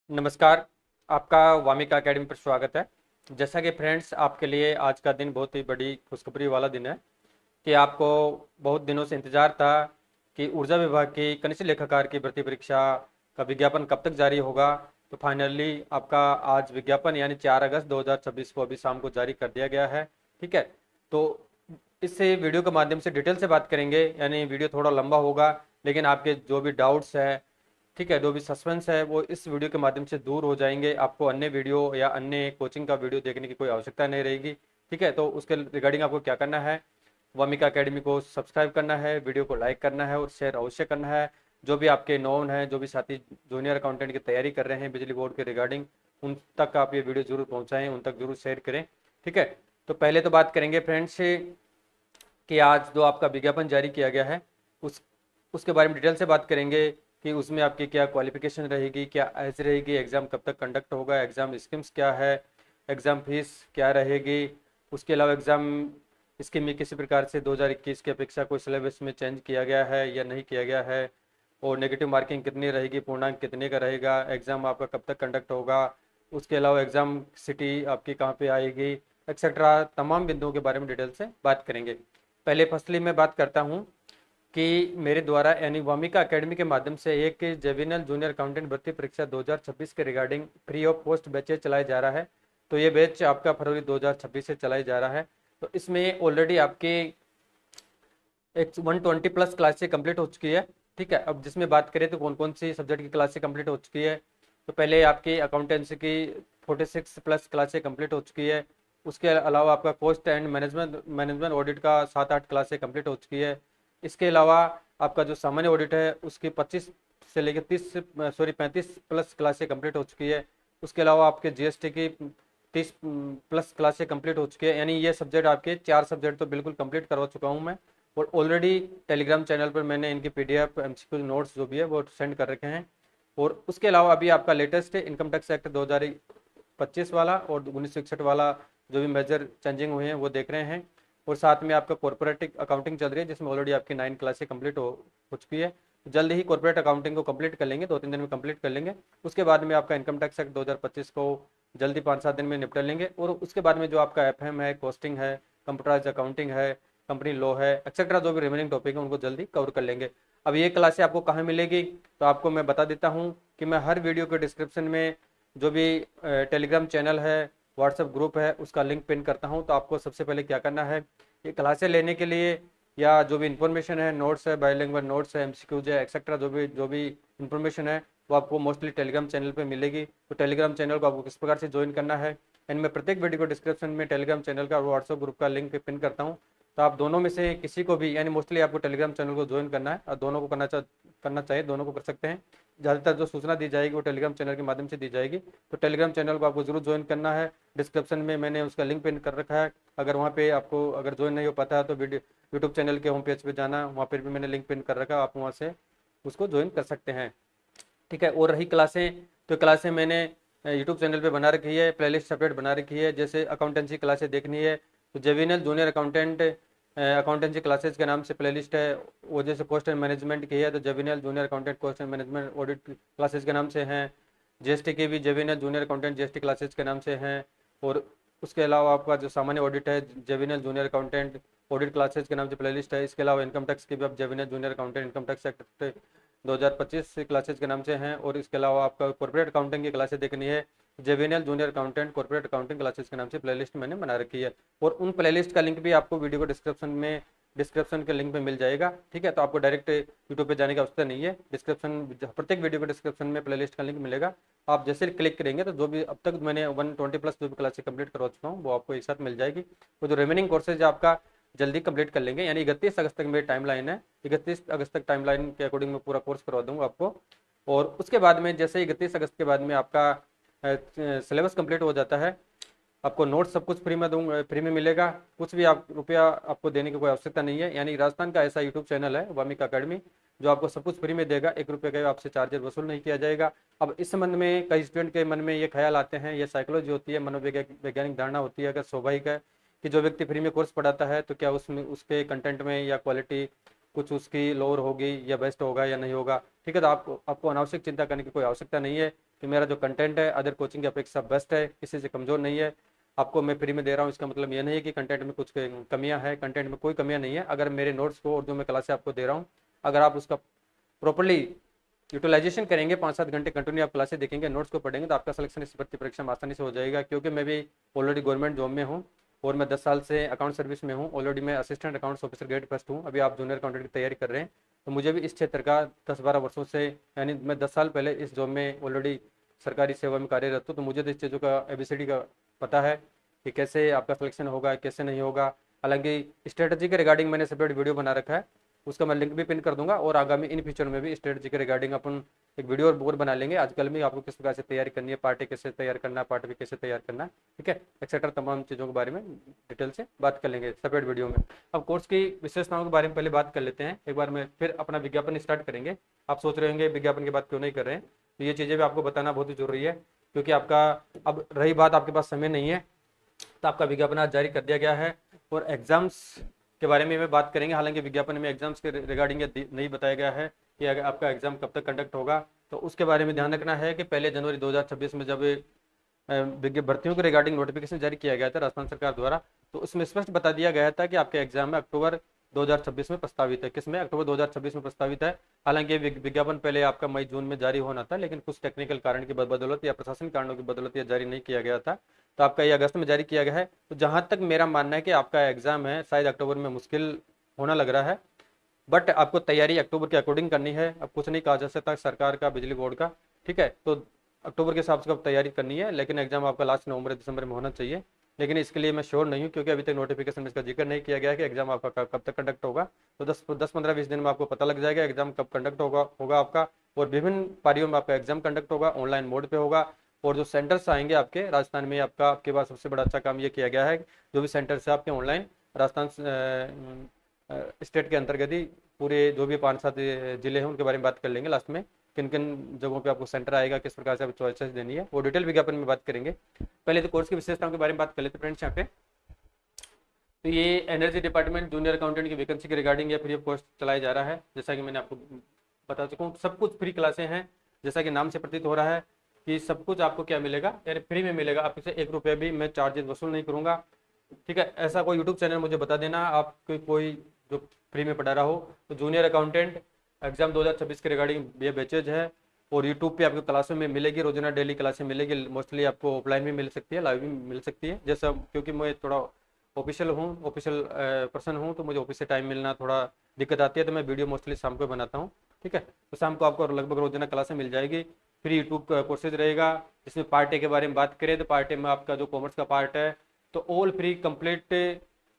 नमस्कार। आपका वामिका एकेडमी पर स्वागत है। जैसा कि फ्रेंड्स, आपके लिए आज का दिन बहुत ही बड़ी खुशखबरी वाला दिन है कि आपको बहुत दिनों से इंतजार था कि ऊर्जा विभाग की कनिष्ठ लेखाकार की भर्ती परीक्षा का विज्ञापन कब तक जारी होगा। तो फाइनली आपका आज विज्ञापन यानी 4 अगस्त 2026 को अभी शाम को जारी कर दिया गया है। ठीक है, तो इससे वीडियो के माध्यम से डिटेल से बात करेंगे, यानी वीडियो थोड़ा लंबा होगा, लेकिन आपके जो भी डाउट्स है, ठीक है, जो भी सस्पेंस है, वो इस वीडियो के माध्यम से दूर हो जाएंगे। आपको अन्य वीडियो या अन्य कोचिंग का वीडियो देखने की कोई आवश्यकता नहीं रहेगी। ठीक है, तो उसके रिगार्डिंग आपको क्या करना है, वामिका एकेडमी को सब्सक्राइब करना है, वीडियो को लाइक करना है और शेयर अवश्य करना है। जो भी आपके नोन हैं, जो भी साथी जूनियर अकाउंटेंट की तैयारी कर रहे हैं बिजली बोर्ड के रिगार्डिंग, उन तक आप ये वीडियो जरूर पहुँचाएँ, उन तक जरूर शेयर करें। ठीक है, तो पहले तो बात करेंगे फ्रेंड्स कि आज जो आपका विज्ञापन जारी किया गया है, उस उसके बारे में डिटेल से बात करेंगे कि उसमें आपकी क्या क्वालिफिकेशन रहेगी, क्या एज रहेगी, एग्ज़ाम कब तक कंडक्ट होगा, एग्ज़ाम स्कीम्स क्या है, एग्ज़ाम फीस क्या रहेगी। उसके अलावा एग्ज़ाम स्कीम में किसी प्रकार से 2021 की अपेक्षा कोई सिलेबस में चेंज किया गया है या नहीं किया गया है, और नेगेटिव मार्किंग कितनी रहेगी, पूर्णांक कितने का रहेगा, एग्ज़ाम आपका कब तक कंडक्ट होगा, उसके अलावा एग्ज़ाम सिटी आपकी कहाँ पे आएगी, एक्सेट्रा तमाम बिंदुओं के बारे में डिटेल से बात करेंगे। पहले फर्स्टली मैं बात करता हूँ कि मेरे द्वारा यानी वामिका एकेडमी के माध्यम से एक जेविनल जूनियर अकाउंटेंट भर्ती परीक्षा 2026 के regarding free of cost batches चलाया जा रहा है। तो ये बैच आपका फरवरी 2026 से चलाया जा रहा है। तो इसमें ऑलरेडी आपके एक 120 प्लस क्लासें कंप्लीट हो चुकी है। ठीक है, अब जिसमें बात करें तो कौन कौन सी सब्जेक्ट की क्लासें कंप्लीट हो चुकी है, तो पहले आपकी अकाउंटेंसी की 46 प्लस क्लासें कंप्लीट हो चुकी है। उसके अलावा आपका cost and management management audit का 7-8 क्लासें कंप्लीट हो चुकी है। इसके अलावा आपका जो सामान्य ऑडिट है उसकी 25 से लेकर 35 प्लस क्लासें कंप्लीट हो चुकी है। उसके अलावा आपके जीएसटी की 30 प्लस क्लासें कंप्लीट हो चुकी है। यानी ये सब्जेक्ट आपके 4 सब्जेक्ट तो बिल्कुल कंप्लीट करवा चुका हूँ मैं, और ऑलरेडी टेलीग्राम चैनल पर मैंने इनकी पीडीएफ एमसीक्यू नोट्स जो भी है वो सेंड कर रखे हैं। और उसके अलावा अभी आपका लेटेस्ट इनकम टैक्स एक्ट 2025 वाला और 1961 वाला जो भी मेजर चेंजिंग हुए हैं वो देख रहे हैं। और साथ में आपका कॉर्पोरेट अकाउंटिंग चल रही है, जिसमें ऑलरेडी आपकी 9 क्लासें कंप्लीट हो चुकी है। जल्द ही कॉर्पोरेट अकाउंटिंग को कंप्लीट कर लेंगे, 2-3 दिन में कंप्लीट कर लेंगे। उसके बाद में आपका इनकम टैक्स एक्ट 2025 को जल्दी 5-7 दिन में निपटा लेंगे। और उसके बाद में जो आपका एफएम है, कॉस्टिंग है, कंप्यूटराइज अकाउंटिंग है, कंपनी लॉ है, एक्सेट्रा जो भी रिमेनिंग टॉपिक है उनको जल्दी कवर कर लेंगे। अब ये क्लासें आपको कहाँ मिलेगी, तो आपको मैं बता देता हूँ कि मैं हर वीडियो के डिस्क्रिप्शन में जो भी टेलीग्राम चैनल है, व्हाट्सएप ग्रुप है, उसका लिंक पिन करता हूँ। तो आपको सबसे पहले क्या करना है, ये क्लासें लेने के लिए या जो भी इन्फॉर्मेशन है, नोट्स है, बायलिंगुअल नोट्स है, एमसीक्यूज है, एक्सेट्रा जो भी इन्फॉर्मेशन है वो आपको मोस्टली टेलीग्राम चैनल पे मिलेगी। तो टेलीग्राम चैनल को आपको किस प्रकार से ज्वाइन करना है, एंड मैं प्रत्येक वीडियो को डिस्क्रिप्शन में टेलीग्राम चैनल का और व्हाट्सएप ग्रुप का लिंक पिन करता हूँ। तो आप दोनों में से किसी को भी, यानी मोस्टली आपको टेलीग्राम चैनल को ज्वाइन करना है, और दोनों को करना चाहिए, दोनों को कर सकते हैं। ज़्यादातर जो सूचना दी जाएगी वो टेलीग्राम चैनल के माध्यम से दी जाएगी। तो टेलीग्राम चैनल को आपको जरूर ज्वाइन करना है। डिस्क्रिप्शन में मैंने उसका लिंक पिन कर रखा है। अगर वहाँ पे आपको अगर ज्वाइन नहीं हो पाता है तो वीडियो यूट्यूब चैनल के होम पेज पे जाना, वहाँ पर भी मैंने लिंक पिन कर रखा है, आप वहाँ से उसको ज्वाइन कर सकते हैं। ठीक है, और रही क्लासें, तो क्लासें मैंने यूट्यूब चैनल पे बना रखी है, प्लेलिस्ट सेपरेट बना रखी है। जैसे अकाउंटेंसी क्लासें देखनी है तो जेविनल जूनियर अकाउंटेंट अकाउंटेंसी क्लासेस के नाम से प्लेलिस्ट है। वो जैसे कॉस्ट एंड मैनेजमेंट की है तो जेविनल junior accountant cost and management audit classes के नाम से हैं। जीएसटी की भी जेविनल जूनियर अकाउंटेंट जीएसटी क्लासेस के नाम से हैं। और उसके अलावा आपका जो सामान्य ऑडिट है, जेविनल जूनियर अकाउंटेंट ऑडिट क्लासेस के नाम से प्लेलिस्ट है। इसके अलावा इनकम टैक्स की भी आप जेविनल junior accountant income tax act 2025 classes के नाम से हैं। और इसके अलावा आपका कॉर्पोरेट अकाउंटिंग की क्लासेज देखनी है, जेविनियल junior accountant corporate accounting classes के नाम से प्लेलिस्ट मैंने बना रखी है। और उन प्लेलिस्ट का लिंक भी आपको वीडियो को डिस्क्रिप्शन के लिंक में मिल जाएगा। ठीक है, तो आपको डायरेक्ट यूट्यूब पे जाने की आवश्यकता नहीं है। डिस्क्रिप्शन, प्रत्येक वीडियो के डिस्क्रिप्शन में प्लेलिस्ट का लिंक मिलेगा। आप जैसे क्लिक करेंगे तो जो भी अब तक मैंने 120 प्लस जो भी क्लासेस कंप्लीट करवा चुका हूँ वो आपको एक साथ मिल जाएगी। वो जो रिमेनिंग कोर्सेज आपका जल्दी कंप्लीट कर लेंगे, यानी 31 अगस्त तक मेरी टाइम लाइन है। 31 अगस्त तक टाइम लाइन के अकॉर्डिंग मैं पूरा कोर्स करवा दूंगा आपको। और उसके बाद में जैसे 31 अगस्त के बाद में आपका सिलेबस कंप्लीट हो जाता है, आपको नोट्स सब कुछ फ्री में दूंगा, फ्री में मिलेगा। कुछ भी आप रुपया आपको देने की कोई आवश्यकता नहीं है। यानी राजस्थान का ऐसा यूट्यूब चैनल है वामिका अकेडमी जो आपको सब कुछ फ्री में देगा, 1 रुपये का आपसे चार्जर वसूल नहीं किया जाएगा। अब इस संबंध में कई स्टूडेंट के मन में ये ख्याल आते हैं, ये साइकोलॉजी होती है, मनोवैज्ञानिक धारणा होती है, अगर स्वाभाविक है कि जो व्यक्ति फ्री में कोर्स पढ़ाता है तो क्या उसमें उसके कंटेंट में या क्वालिटी कुछ उसकी लोअर होगी या बेस्ट होगा या नहीं होगा। ठीक है, तो आपको अनावश्यक चिंता करने की कोई आवश्यकता नहीं है। कि मेरा जो कंटेंट है अदर कोचिंग की अपेक्षा बेस्ट है, किसी से कमज़ोर नहीं है। आपको मैं फ्री में दे रहा हूँ, इसका मतलब ये नहीं है कि कंटेंट में कुछ कमियां हैं, कंटेंट में कोई कमियां नहीं है। अगर मेरे नोट्स को और जो मैं क्लासें आपको दे रहा हूँ, अगर आप उसका प्रॉपरली यूटिलाइजेशन करेंगे, 5-7 घंटे कंटिन्यू आप क्लासेस देखेंगे, नोट्स को पढ़ेंगे, तो आपका सिलेक्शन इस भर्ती परीक्षा में आसानी से हो जाएगा। क्योंकि मैं भी ऑलरेडी गवर्नमेंट जॉब में हूँ और मैं 10 साल से अकाउंट सर्विस में हूँ। ऑलरेडी मैं assistant accounts officer grade first हूँ, अभी आप जूनियर अकाउंटेंट की तैयारी कर रहे हैं, तो मुझे भी इस क्षेत्र का 10-12 वर्षों से, यानी मैं 10 साल पहले इस जॉब में ऑलरेडी सरकारी सेवा में कार्यरत हूँ, तो मुझे तो इस चीज़ों का ABCD का पता है कि कैसे आपका सिलेक्शन होगा, कैसे नहीं होगा। हालांकि स्ट्रेटजी के रिगार्डिंग मैंने सेपरेट वीडियो बना रखा है, उसका मैं लिंक भी पिन कर दूंगा, और आगामी इन फ्यूचर में भी स्ट्रेटजी के रिगार्डिंग अपन एक वीडियो और बोर बना लेंगे। आजकल में आपको किस प्रकार से तैयारी करनी है, पार्ट ए कैसे तैयार करना है, पार्ट बी कैसे तैयार करना है, ठीक है, एक्सेट्रा तमाम चीज़ों के बारे में डिटेल से बात कर लेंगे सेपरेट वीडियो में। अब कोर्स की विशेषताओं के बारे में पहले बात कर लेते हैं एक बार में, फिर अपना विज्ञापन स्टार्ट करेंगे। आप सोच रहे होंगे विज्ञापन की बात क्यों नहीं कर रहे हैं, तो ये चीज़ें भी आपको बताना बहुत ही जरूरी है, क्योंकि आपका अब रही बात आपके पास समय नहीं है, तो आपका विज्ञापन आज जारी कर दिया गया है। और एग्जाम्स के बारे में बात करेंगे। हालांकि विज्ञापन में एग्जाम्स के रिगार्डिंग नहीं बताया गया है कि अगर आपका एग्जाम कब तक कंडक्ट होगा, तो उसके बारे में ध्यान रखना है कि पहले जनवरी 2026 में जब भर्तियों के रिगार्डिंग नोटिफिकेशन जारी किया गया था राजस्थान सरकार द्वारा, तो उसमें स्पष्ट बता दिया गया था कि आपके एग्जाम में अक्टूबर 2026 में प्रस्तावित है। किसमें? अक्टूबर 2026 में प्रस्तावित है। हालांकि ये विज्ञापन पहले आपका मई जून में जारी होना था, लेकिन कुछ टेक्निकल कारण की बदौलत या प्रशासन कारणों की बदौलत ये जारी नहीं किया गया था, तो आपका ये अगस्त में जारी किया गया है। तो जहाँ तक मेरा मानना है कि आपका एग्जाम है शायद अक्टूबर में मुश्किल होना लग रहा है, बट आपको तैयारी अक्टूबर के अकॉर्डिंग करनी है। अब कुछ नहीं कहा जा सकता सरकार का, बिजली बोर्ड का, ठीक है, तो अक्टूबर के हिसाब से अब तैयारी करनी है, लेकिन एग्जाम आपका लास्ट नवंबर दिसंबर में होना चाहिए। लेकिन इसके लिए मैं श्योर नहीं हूँ, क्योंकि अभी तक नोटिफिकेशन में इसका जिक्र नहीं किया गया है कि एग्जाम आपका कब तक कंडक्ट होगा। तो 10-15-20 दिन में आपको पता लग जाएगा एग्जाम कब कंडक्ट होगा आपका। और विभिन्न पारियों में आपका एग्जाम कंडक्ट होगा, ऑनलाइन मोड पे होगा। और जो सेंटर्स आएंगे आपके राजस्थान में, आपके पास सबसे बड़ा अच्छा काम ये किया गया है, जो भी सेंटर्स है आपके ऑनलाइन राजस्थान स्टेट के अंतर्गत ही, पूरे जो भी 5-7 जिले हैं उनके बारे में बात कर लेंगे लास्ट में, किन किन जगहों पे आपको सेंटर आएगा, किस प्रकार से आपको चॉइसेस देनी है, वो डिटेल विज्ञापन में बात करेंगे। पहले तो कोर्स की विशेषताओं के बारे में बात कर लेते फ्रेंड्स यहाँ पे। तो ये एनर्जी डिपार्टमेंट जूनियर अकाउंटेंट की वैकेंसी के रिगार्डिंग ये फ्री ऑफ कॉस्ट चलाया जा रहा है। जैसा कि मैंने आपको बता चुका हूँ, सब कुछ फ्री क्लासें हैं, जैसा कि नाम से प्रतीत हो रहा है कि सब कुछ आपको क्या मिलेगा, यानी फ्री में मिलेगा। आपसे 1 रुपये भी मैं चार्जेस वसूल नहीं करूँगा, ठीक है। ऐसा कोई यूट्यूब चैनल मुझे बता देना आप कोई जो फ्री में पढ़ा रहा हो। तो जूनियर अकाउंटेंट एग्जाम 2026 के रिगार्डिंग ये बैचेज है, और यूट्यूब पे आपको क्लासों में मिलेगी, रोजाना डेली क्लासें मिलेगी। मोस्टली आपको ऑफलाइन भी मिल सकती है, लाइव भी मिल सकती है। जैसा क्योंकि मैं थोड़ा ऑफिशियल पर्सन हूँ, तो मुझे ऑफिस से टाइम मिलना थोड़ा दिक्कत आती है, तो मैं वीडियो मोस्टली शाम को बनाता हूँ, ठीक है। तो शाम को आपको लगभग रोजाना क्लासें मिल जाएगी। फ्री यूट्यूब कोर्सेज रहेगा। जिसमें पार्ट ए के बारे में बात करें, तो पार्ट ए में आपका जो कॉमर्स का पार्ट है, तो ऑल फ्री कंप्लीट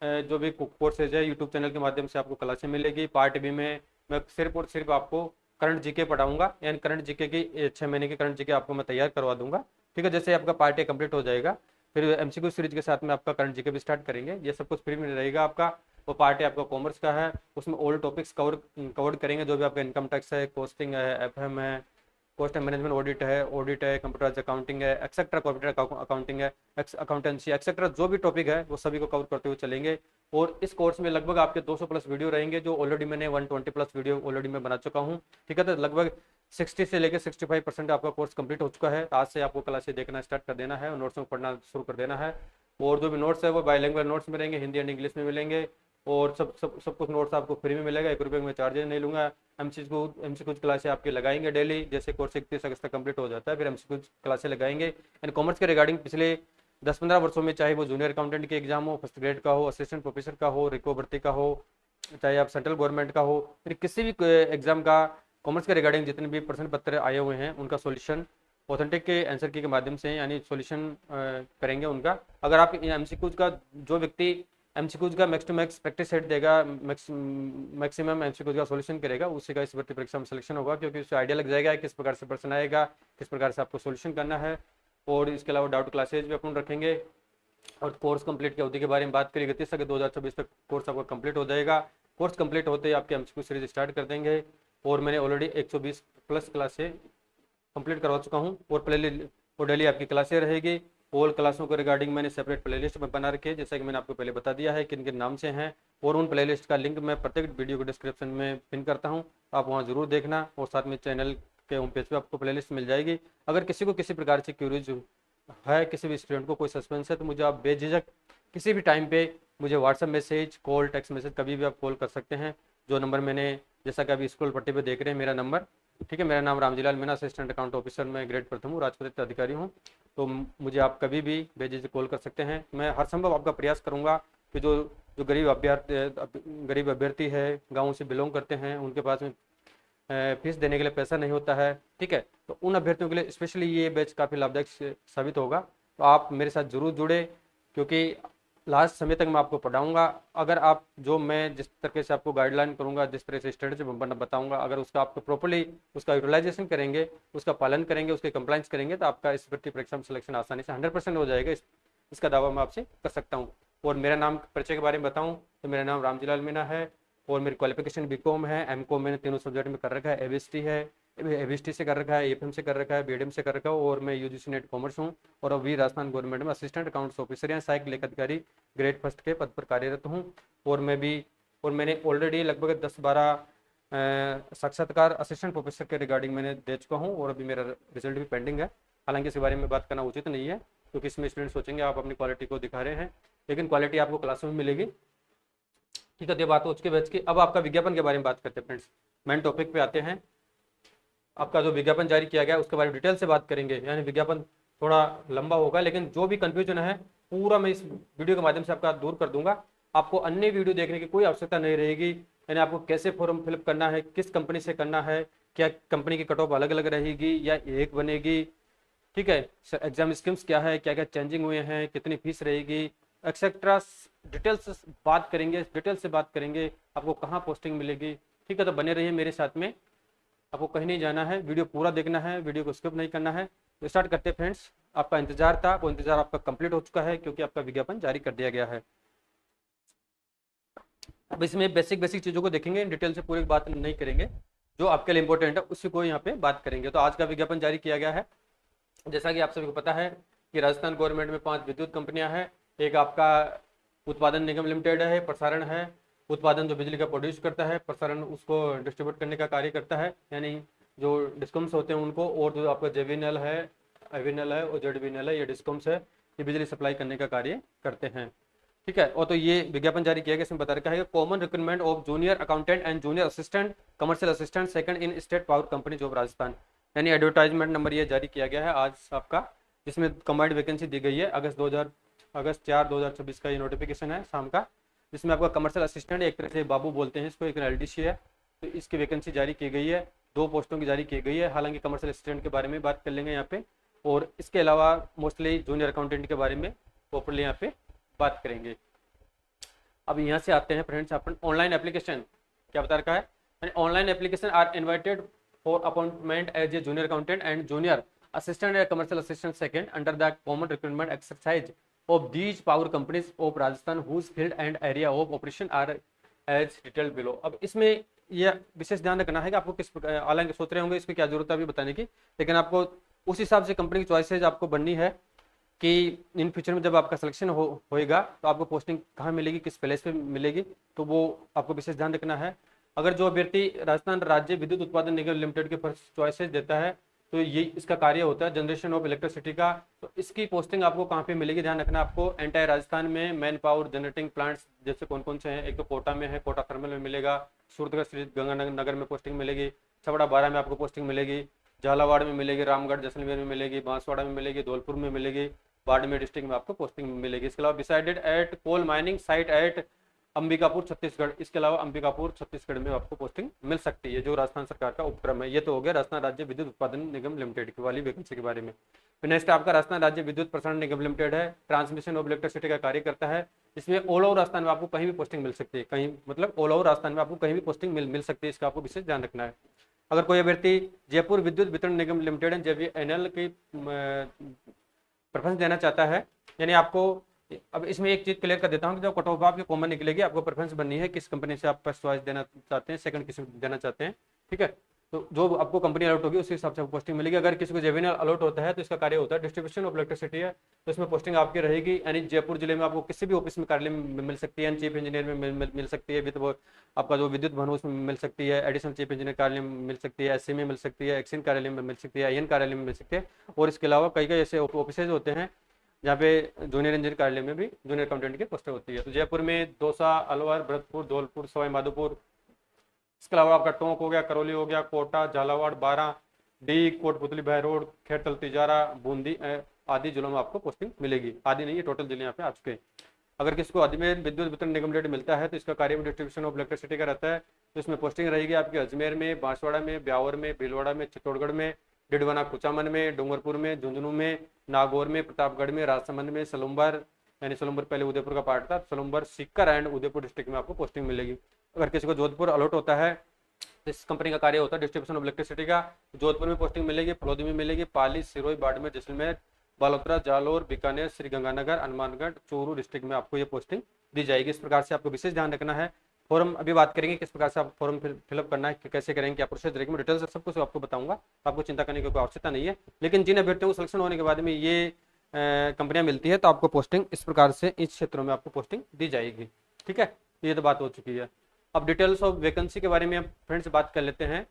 जो भी कोर्सेज है यूट्यूब चैनल के माध्यम से आपको क्लासें मिलेगी। पार्ट बी में मैं सिर्फ और सिर्फ आपको करंट जीके पढ़ाऊंगा, यानी करंट जीके की 6 महीने की करंट जीके आपको मैं तैयार करवा दूंगा, ठीक है। जैसे आपका पार्ट ए कंप्लीट हो जाएगा, फिर एमसीक्यू सीरीज के साथ में आपका करंट जीके भी स्टार्ट करेंगे। ये सब कुछ फ्री में रहेगा आपका। वो पार्ट है आपका कॉमर्स का है, उसमें ऑल टॉपिक्स कवर करेंगे, जो भी आपका इनकम टैक्स है, कॉस्टिंग है, एफएम है, कॉस्ट एंड मैनेजमेंट ऑडिट है, कंप्यूटर अकाउंटिंग है, एक्सेट्रा कंप्यूटर अकाउंटिंग है, अकाउंटेंसी एक्सेट्रा, जो भी टॉपिक है वो सभी को कवर करते हुए चलेंगे। और इस कोर्स में लगभग आपके 200 प्लस वीडियो रहेंगे, जो ऑलरेडी मैंने 120 प्लस वीडियो ऑलरेडी मैं बना चुका हूँ, ठीक है। तो लगभग 60 से लेकर 65% आपका कोर्स कंप्लीट हो चुका है। आज से आपको क्लासेस देखना स्टार्ट कर देना है और नोट्स में पढ़ना शुरू कर देना है। और जो भी नोट्स है वो बाइलिंगुअल नोट्स में रहेंगे, हिंदी एंड इंग्लिश में मिलेंगे। और सब कुछ नोट्स आपको फ्री में मिलेगा, 1 रुपये में चार्जेस नहीं लूँगा। एमसीक्यू क्लासें आपकी लगाएंगे डेली। जैसे कोर्स 31 अगस्त तक कंप्लीट हो जाता है, फिर एमसीक्यू क्लासें लगाएंगे। एंड कॉमर्स के रिगार्डिंग पिछले 10-15 वर्षों में, चाहे वो जूनियर अकाउंटेंट के एग्जाम हो, फर्स्ट ग्रेड का हो, असिस्टेंट प्रोफेसर का हो, रिको भर्ती का हो, चाहे आप सेंट्रल गवर्नमेंट का हो, फिर किसी भी एग्जाम का कॉमर्स के रिगार्डिंग जितने भी प्रश्न पत्र आए हुए हैं उनका सॉल्यूशन ऑथेंटिक के आंसर की के माध्यम से, यानी सॉल्यूशन करेंगे उनका। अगर आप एमसीक्यूज का, जो व्यक्ति एमसीक्यूज का max to max practice set देगा, मैक्सिमम एमसीक्यूज का सॉल्यूशन करेगा, उसी का इस भर्ती परीक्षा में सिलेक्शन होगा, क्योंकि उससे आइडिया लग जाएगा किस प्रकार से प्रश्न आएगा, किस प्रकार से आपको सॉल्यूशन करना है। और इसके अलावा डाउट क्लासेज भी अपन रखेंगे। और कोर्स कंप्लीट की अवधि के बारे में बात करेंगे, 30 अगस्त 2026 तक कोर्स आपका कंप्लीट हो जाएगा। कोर्स कंप्लीट होते ही आपके एमसीक्यू सीरीज स्टार्ट कर देंगे। और मैंने ऑलरेडी 120 प्लस क्लासें कंप्लीट करवा चुका हूँ, और डेली आपकी क्लासें रहेगी। ऑल क्लासों के रिगार्डिंग मैंने सेपरेट प्लेलिस्ट में बना रखी है, जैसा कि मैंने आपको पहले बता दिया है किन किन नाम से हैं। और उन प्लेलिस्ट का लिंक मैं प्रत्येक वीडियो के डिस्क्रिप्शन में पिन करता हूँ, आप वहाँ जरूर देखना। और साथ में चैनल के होम पेज पे आपको प्लेलिस्ट मिल जाएगी। अगर किसी को किसी प्रकार से क्यूरीज है, किसी भी स्टूडेंट को कोई सस्पेंस है, तो मुझे आप बेझिझक किसी भी टाइम पे मुझे WhatsApp message, call, text message कभी भी आप कॉल कर सकते हैं। जो नंबर मैंने, जैसा कि अभी स्क्रॉल पट्टी पे देख रहे हैं मेरा नंबर, ठीक है। मेरा नाम Ramjilal Meena, assistant account officer, मैं ग्रेड प्रथम हूँ, राजपत्रित अधिकारी हूँ। तो मुझे आप कभी भी बेझिझक कॉल कर सकते हैं। मैं हर संभव आपका प्रयास करूँगा कि जो जो गरीब अभ्यर्थी है, गाँव से बिलोंग करते हैं, उनके पास में फीस देने के लिए पैसा नहीं होता है, ठीक है, तो उन अभ्यर्थियों के लिए स्पेशली ये बैच काफ़ी लाभदायक साबित होगा। तो आप मेरे साथ जरूर जुड़े, क्योंकि लास्ट समय तक मैं आपको पढ़ाऊंगा। अगर आप जो मैं जिस तरीके से आपको गाइडलाइन करूंगा, जिस तरह से स्ट्रेटेजी बताऊंगा, अगर उसका आपको प्रॉपर्ली उसका यूटिलाइजेशन करेंगे, उसका पालन करेंगे, उसके कंप्लाइंस करेंगे, तो आपका इस भर्ती परीक्षा में सिलेक्शन आसानी से 100% हो जाएगा। इसका दावा मैं आपसे कर सकता हूँ। और मेरा नाम परिचय के बारे में बताऊँ तो मेरा नाम रामजीलाल मीणा है, और मेरी क्वालिफिकेशन बीकॉम है, एमकॉम मैंने तीनों सब्जेक्ट में कर रखा है, एबीएसटी है, एबीएसटी से कर रखा है, एफएम से कर रखा है, बीएडएम से कर रखा है, और मैं यूजीसी नेट कॉमर्स हूँ, और अभी राजस्थान गवर्नमेंट में असिस्टेंट अकाउंट्स ऑफिसर या सहायक लेखा अधिकारी ग्रेड फर्स्ट के पद पर कार्यरत हूँ। और मैंने ऑलरेडी लगभग 10-12 साक्षात्कार असिस्टेंट प्रोफेसर के रिगार्डिंग मैंने दे चुका हूँ, और अभी मेरा रिजल्ट भी पेंडिंग है। हालांकि इसके बारे में बात करना उचित नहीं है, क्योंकि इसमें स्टूडेंट सोचेंगे आप अपनी क्वालिटी को दिखा रहे हैं, लेकिन क्वालिटी आपको क्लास में मिलेगी, ठीक है। ये बात हो चुकी बैच की। अब आपका विज्ञापन के बारे में बात करते हैं फ्रेंड्स, मेन टॉपिक पे आते हैं। आपका जो विज्ञापन जारी किया गया उसके बारे में डिटेल से बात करेंगे, यानी विज्ञापन थोड़ा लंबा होगा, लेकिन जो भी कंफ्यूजन है पूरा मैं इस वीडियो के माध्यम से आपका दूर कर दूंगा। आपको अन्य वीडियो देखने की कोई आवश्यकता नहीं रहेगी, यानी आपको कैसे फॉर्म फिलअप करना है, किस कंपनी से करना है, क्या कंपनी की कट ऑफ अलग अलग रहेगी या एक बनेगी, ठीक है, एग्जाम स्कीम्स क्या है, क्या क्या चेंजिंग हुए हैं, कितनी फीस रहेगी, एक्सेट्रा डिटेल्स बात करेंगे, डिटेल से बात करेंगे, आपको कहाँ पोस्टिंग मिलेगी, ठीक है। तो बने रहिए मेरे साथ में, आपको कहीं नहीं जाना है, वीडियो पूरा देखना है, वीडियो को स्किप नहीं करना है। तो स्टार्ट करते हैं फ्रेंड्स। आपका इंतजार था, वो इंतजार आपका कंप्लीट हो चुका है, क्योंकि आपका विज्ञापन जारी कर दिया गया है। अब इसमें बेसिक बेसिक चीज़ों को देखेंगे, डिटेल से पूरी बात नहीं करेंगे, जो आपके लिए इंपॉर्टेंट है उसी को यहाँ पे बात करेंगे। तो आज का विज्ञापन जारी किया गया है, जैसा कि आप सभी को पता है कि राजस्थान गवर्नमेंट में 5 विद्युत कंपनियां हैं। एक आपका उत्पादन निगम लिमिटेड है, प्रसारण है, उत्पादन जो बिजली का प्रोड्यूस करता है, प्रसारण उसको डिस्ट्रीब्यूट करने का कार्य करता है, यानी जो डिस्कम्स होते हैं उनको, और जो आपका जेवीएनएल है, एवीएनएल है और जेडवीएनएल है, ये डिस्कम्स है, ये बिजली सप्लाई करने का कार्य करते हैं, ठीक है। और तो ये विज्ञापन जारी किया गया, इसमें बता रखा है common recruitment of junior accountant and junior assistant commercial assistant second in state power company job Rajasthan, यानी एडवर्टाइजमेंट नंबर ये जारी किया गया है आज आपका, जिसमें कंबाइंड वैकेंसी दी गई है। अगस्त 4 2026 का ये नोटिफिकेशन है शाम का, जिसमें आपका कमर्शियल असिस्टेंट, एक तरह से बाबू बोलते हैं इसको, एक एलडीसी है, तो इसकी वैकेंसी जारी की गई है, 2 पोस्टों की जारी की गई है। हालांकि कमर्शियल असिस्टेंट के बारे में बात कर लेंगे यहाँ पे, और इसके अलावा मोस्टली जूनियर अकाउंटेंट के बारे में प्रॉपरली यहाँ पे बात करेंगे। अब यहाँ से आते हैं फ्रेंड्स अपन ऑनलाइन एप्लीकेशन, क्या बता रखा है, online application are invited for appointment as a junior accountant and junior assistant या commercial assistant second under the common recruitment exercise of these power companies of Rajasthan whose field and area of operation are as detailed below. अब इसमें यह विशेष ध्यान रखना है कि आपको किस प्रकार, हालांकि सोच रहे होंगे इसकी क्या जरूरत है अभी बताने की, लेकिन आपको उस हिसाब से कंपनी की चॉइसेज आपको बननी है कि इन फ्यूचर में जब आपका सिलेक्शन होएगा तो आपको पोस्टिंग कहाँ मिलेगी, किस प्लेस पे मिलेगी, तो वो आपको विशेष ध्यान रखना है। अगर जो अभ्यर्थी राजस्थान राज्य विद्युत उत्पादन निगम लिमिटेड के फर्स्ट चॉइसेस देता है, तो ये इसका कार्य होता है जनरेशन ऑफ इलेक्ट्रिसिटी का, तो इसकी पोस्टिंग आपको कहाँ पे मिलेगी, ध्यान रखना आपको एंटायर राजस्थान में मैन पावर जनरेटिंग प्लांट्स जैसे कौन कौन से हैं, एक तो कोटा में है, कोटा थर्मल में मिलेगा, सूरतगढ़ श्री गंगानगर में पोस्टिंग मिलेगी, छबड़ा 12 में आपको पोस्टिंग मिलेगी, झालावाड़ में मिलेगी, रामगढ़ जैसलमेर में मिलेगी, बांसवाड़ा में मिलेगी, धौलपुर में मिलेगी, बाड़मेर डिस्ट्रिक्ट में आपको पोस्टिंग मिलेगी। इसके अलावा decided at coal mining site at Ambikapur Chhattisgarh, इसके अलावा अंबिकापुर छत्तीसगढ़ में आपको पोस्टिंग मिल सकती है, जो राजस्थान सरकार का उपक्रम है। ये तो हो गया राजस्थान राज्य विद्युत उत्पादन निगम लिमिटेड की वाली वैकेंसी के बारे में। फिर नेक्स्ट आपका राजस्थान राज्य विद्युत प्रसारण निगम लिमिटेड है, ट्रांसमिशन ऑफ इलेक्ट्रिसिटी का कार्य करता है। इसमें ऑल ओवर राजस्थान में आपको कहीं भी पोस्टिंग मिल सकती है, कहीं मतलब ऑल ओवर राजस्थान में आपको कहीं भी पोस्टिंग मिल सकती है, इसका आपको विशेष ध्यान रखना है। अगर कोई अभ्यर्थी जयपुर विद्युत वितरण निगम लिमिटेड एंड जेवीएनएल की प्रेफरेंस देना चाहता है, यानी आपको अब इसमें एक चीज क्लियर कर देता हूँ कि जब कट ऑफ आपकी कॉमन निकलेगी, आपको प्रेफरेंस बननी है किस कंपनी से आप फर्स्ट चॉइस देना चाहते हैं, सेकंड किस देना चाहते हैं, ठीक है। तो जो आपको कंपनी अलॉट होगी उसी हिसाब से आपको पोस्टिंग मिलेगी। अगर किसी को जेवीएनएल अलॉट होता है तो इसका कार्य होता है डिस्ट्रीब्यूशन ऑफ इलेक्ट्रिसिटी है, तो इसमें पोस्टिंग आपकी रहेगी, यानी जयपुर जिले में आपको किसी भी ऑफिस में कार्यालय में मिल सकती है, चीफ इंजीनियर में मिल सकती है, विद आपका जो विद्युत भवन उसमें मिल सकती है, एडिशनल चीफ इंजीनियर कार्यालय में मिल सकती है, एससी में मिल सकती है, एक्सिन कार्यालय में मिल सकती है, आईएन कार्यालय में मिल सकती है। और इसके अलावा कई कई ऐसे ऑफिस होते हैं जहाँ पे जूनियर इंजीनियर कार्यालय में भी जूनियर अकाउंटेंट की पोस्टें होती है। तो जयपुर में दौसा, अलवर, भरतपुर, धौलपुर, सवाई माधोपुर, इसके अलावा आपका टोंक हो गया, करौली हो गया, कोटा, झालावाड़, बारां, डी, कोटपुतली, बहरोड, खेड़तल, तिजारा, बूंदी आदि जिलों में आपको पोस्टिंग मिलेगी। आदि नहीं, ये टोटल जिले यहाँ पे आ चुके हैं। अगर किसी को अजमेर विद्युत वितरण निगम लिमिटेड मिलता है तो इसका कार्य भी डिस्ट्रीब्यूशन ऑफ इलेक्ट्रिसिटी का रहता है। तो इसमें पोस्टिंग रहेगी आपकी अजमेर में, बांसवाड़ा में, ब्यावर में, भीलवाड़ा में, चित्तौड़गढ़ में, डिडवाना, कुचामन में, डूंगरपुर में, झुंझुनू में, नागौर में, प्रतापगढ़ में, राजसमंद में, सलुम्बर, यानी सलुम्बर पहले उदयपुर का पार्ट था, Salumbar, seeker and Udaipur district में आपको पोस्टिंग मिलेगी। अगर किसी को जोधपुर अलॉट होता है, इस कंपनी का कार्य होता है डिस्ट्रीब्यूशन ऑफ इलेक्ट्रिसिटी का। जोधपुर में पोस्टिंग मिलेगी, फलोदी में मिलेगी, पाली, सिरोही, बाड़मेर, जैसलमेर, बालोतरा, जालोर, बीकानेर, श्रीगंगानगर, हनुमानगढ़, चूरू डिस्ट्रिक्ट में आपको ये पोस्टिंग दी जाएगी। इस प्रकार से आपको विशेष ध्यान रखना है। फॉर्म अभी बात करेंगे किस प्रकार से आप फॉर्म फिलअप करना है, कैसे करेंगे, क्या प्रोसेस रहेगी, मैं डिटेल्स सब कुछ आपको बताऊंगा, आपको चिंता करने की कोई आवश्यकता नहीं है। लेकिन जिन अभ्यर्थियों को सिलेक्शन होने के बाद में ये कंपनियां मिलती है तो आपको पोस्टिंग इस प्रकार से इस क्षेत्रों में आपको पोस्टिंग दी जाएगी। ठीक है, ये तो बात हो चुकी है। अब डिटेल्स ऑफ वैकेंसी के बारे में फ्रेंड्स बात कर लेते हैं।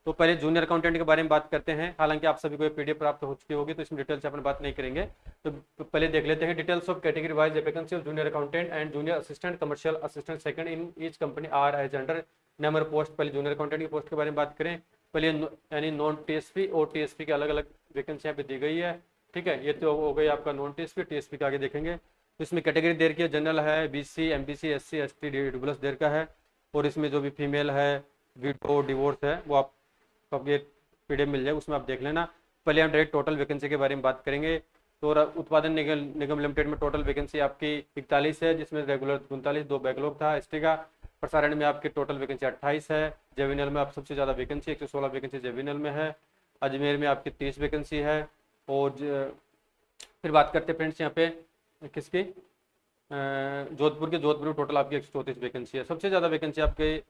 तो पहले जूनियर अकाउंटेंट के बारे में बात करते हैं। हालांकि आप सभी को पीडीएफ प्राप्त हो चुकी होगी तो इसमें डिटेल से अपन बात नहीं करेंगे। तो पहले देख लेते हैं details of category wise vacancy of junior accountant and junior assistant commercial assistant second in each company are as under number post. पहले जूनियर अकाउंटेंट की पोस्ट के बारे में बात करें। पहले यानी नॉन टीएसपी और टीएसपी की अलग अलग वैकेंसी यहाँ पे दी गई है। ठीक है, ये तो हो गई आपका नॉन टीएसपी। टीएसपी का आगे देखेंगे। तो इसमें कैटेगरी दे रखी है, जनरल है, BC, MBC, SC, ST, WS देर का है। और इसमें जो भी फीमेल है, विडो, डिवोर्स है, वो आप ये पीडीएफ मिल जाए, उसमें आप देख लेना। पहले हम डायरेक्ट टोटल वैकेंसी के बारे में बात करेंगे। तो उत्पादन निगम लिमिटेड में टोटल वैकेंसी आपकी 41 है, जिसमें रेगुलर 39, 2 बैकलॉग था एसटी का। प्रसारण में आपकी टोटल वैकेंसी 28 है। जेवीएनएल में आप सबसे ज़्यादा वैकेंसी 116 वैकेंसी जेवीएनएल में है। अजमेर में आपकी 30 वैकेंसी है। और फिर बात करते हैं फ्रेंड्स यहाँ पे किसकी, जोधपुर में टोटल आपकी 134 वैकेंसी है। सबसे ज़्यादा वैकेंसी आपके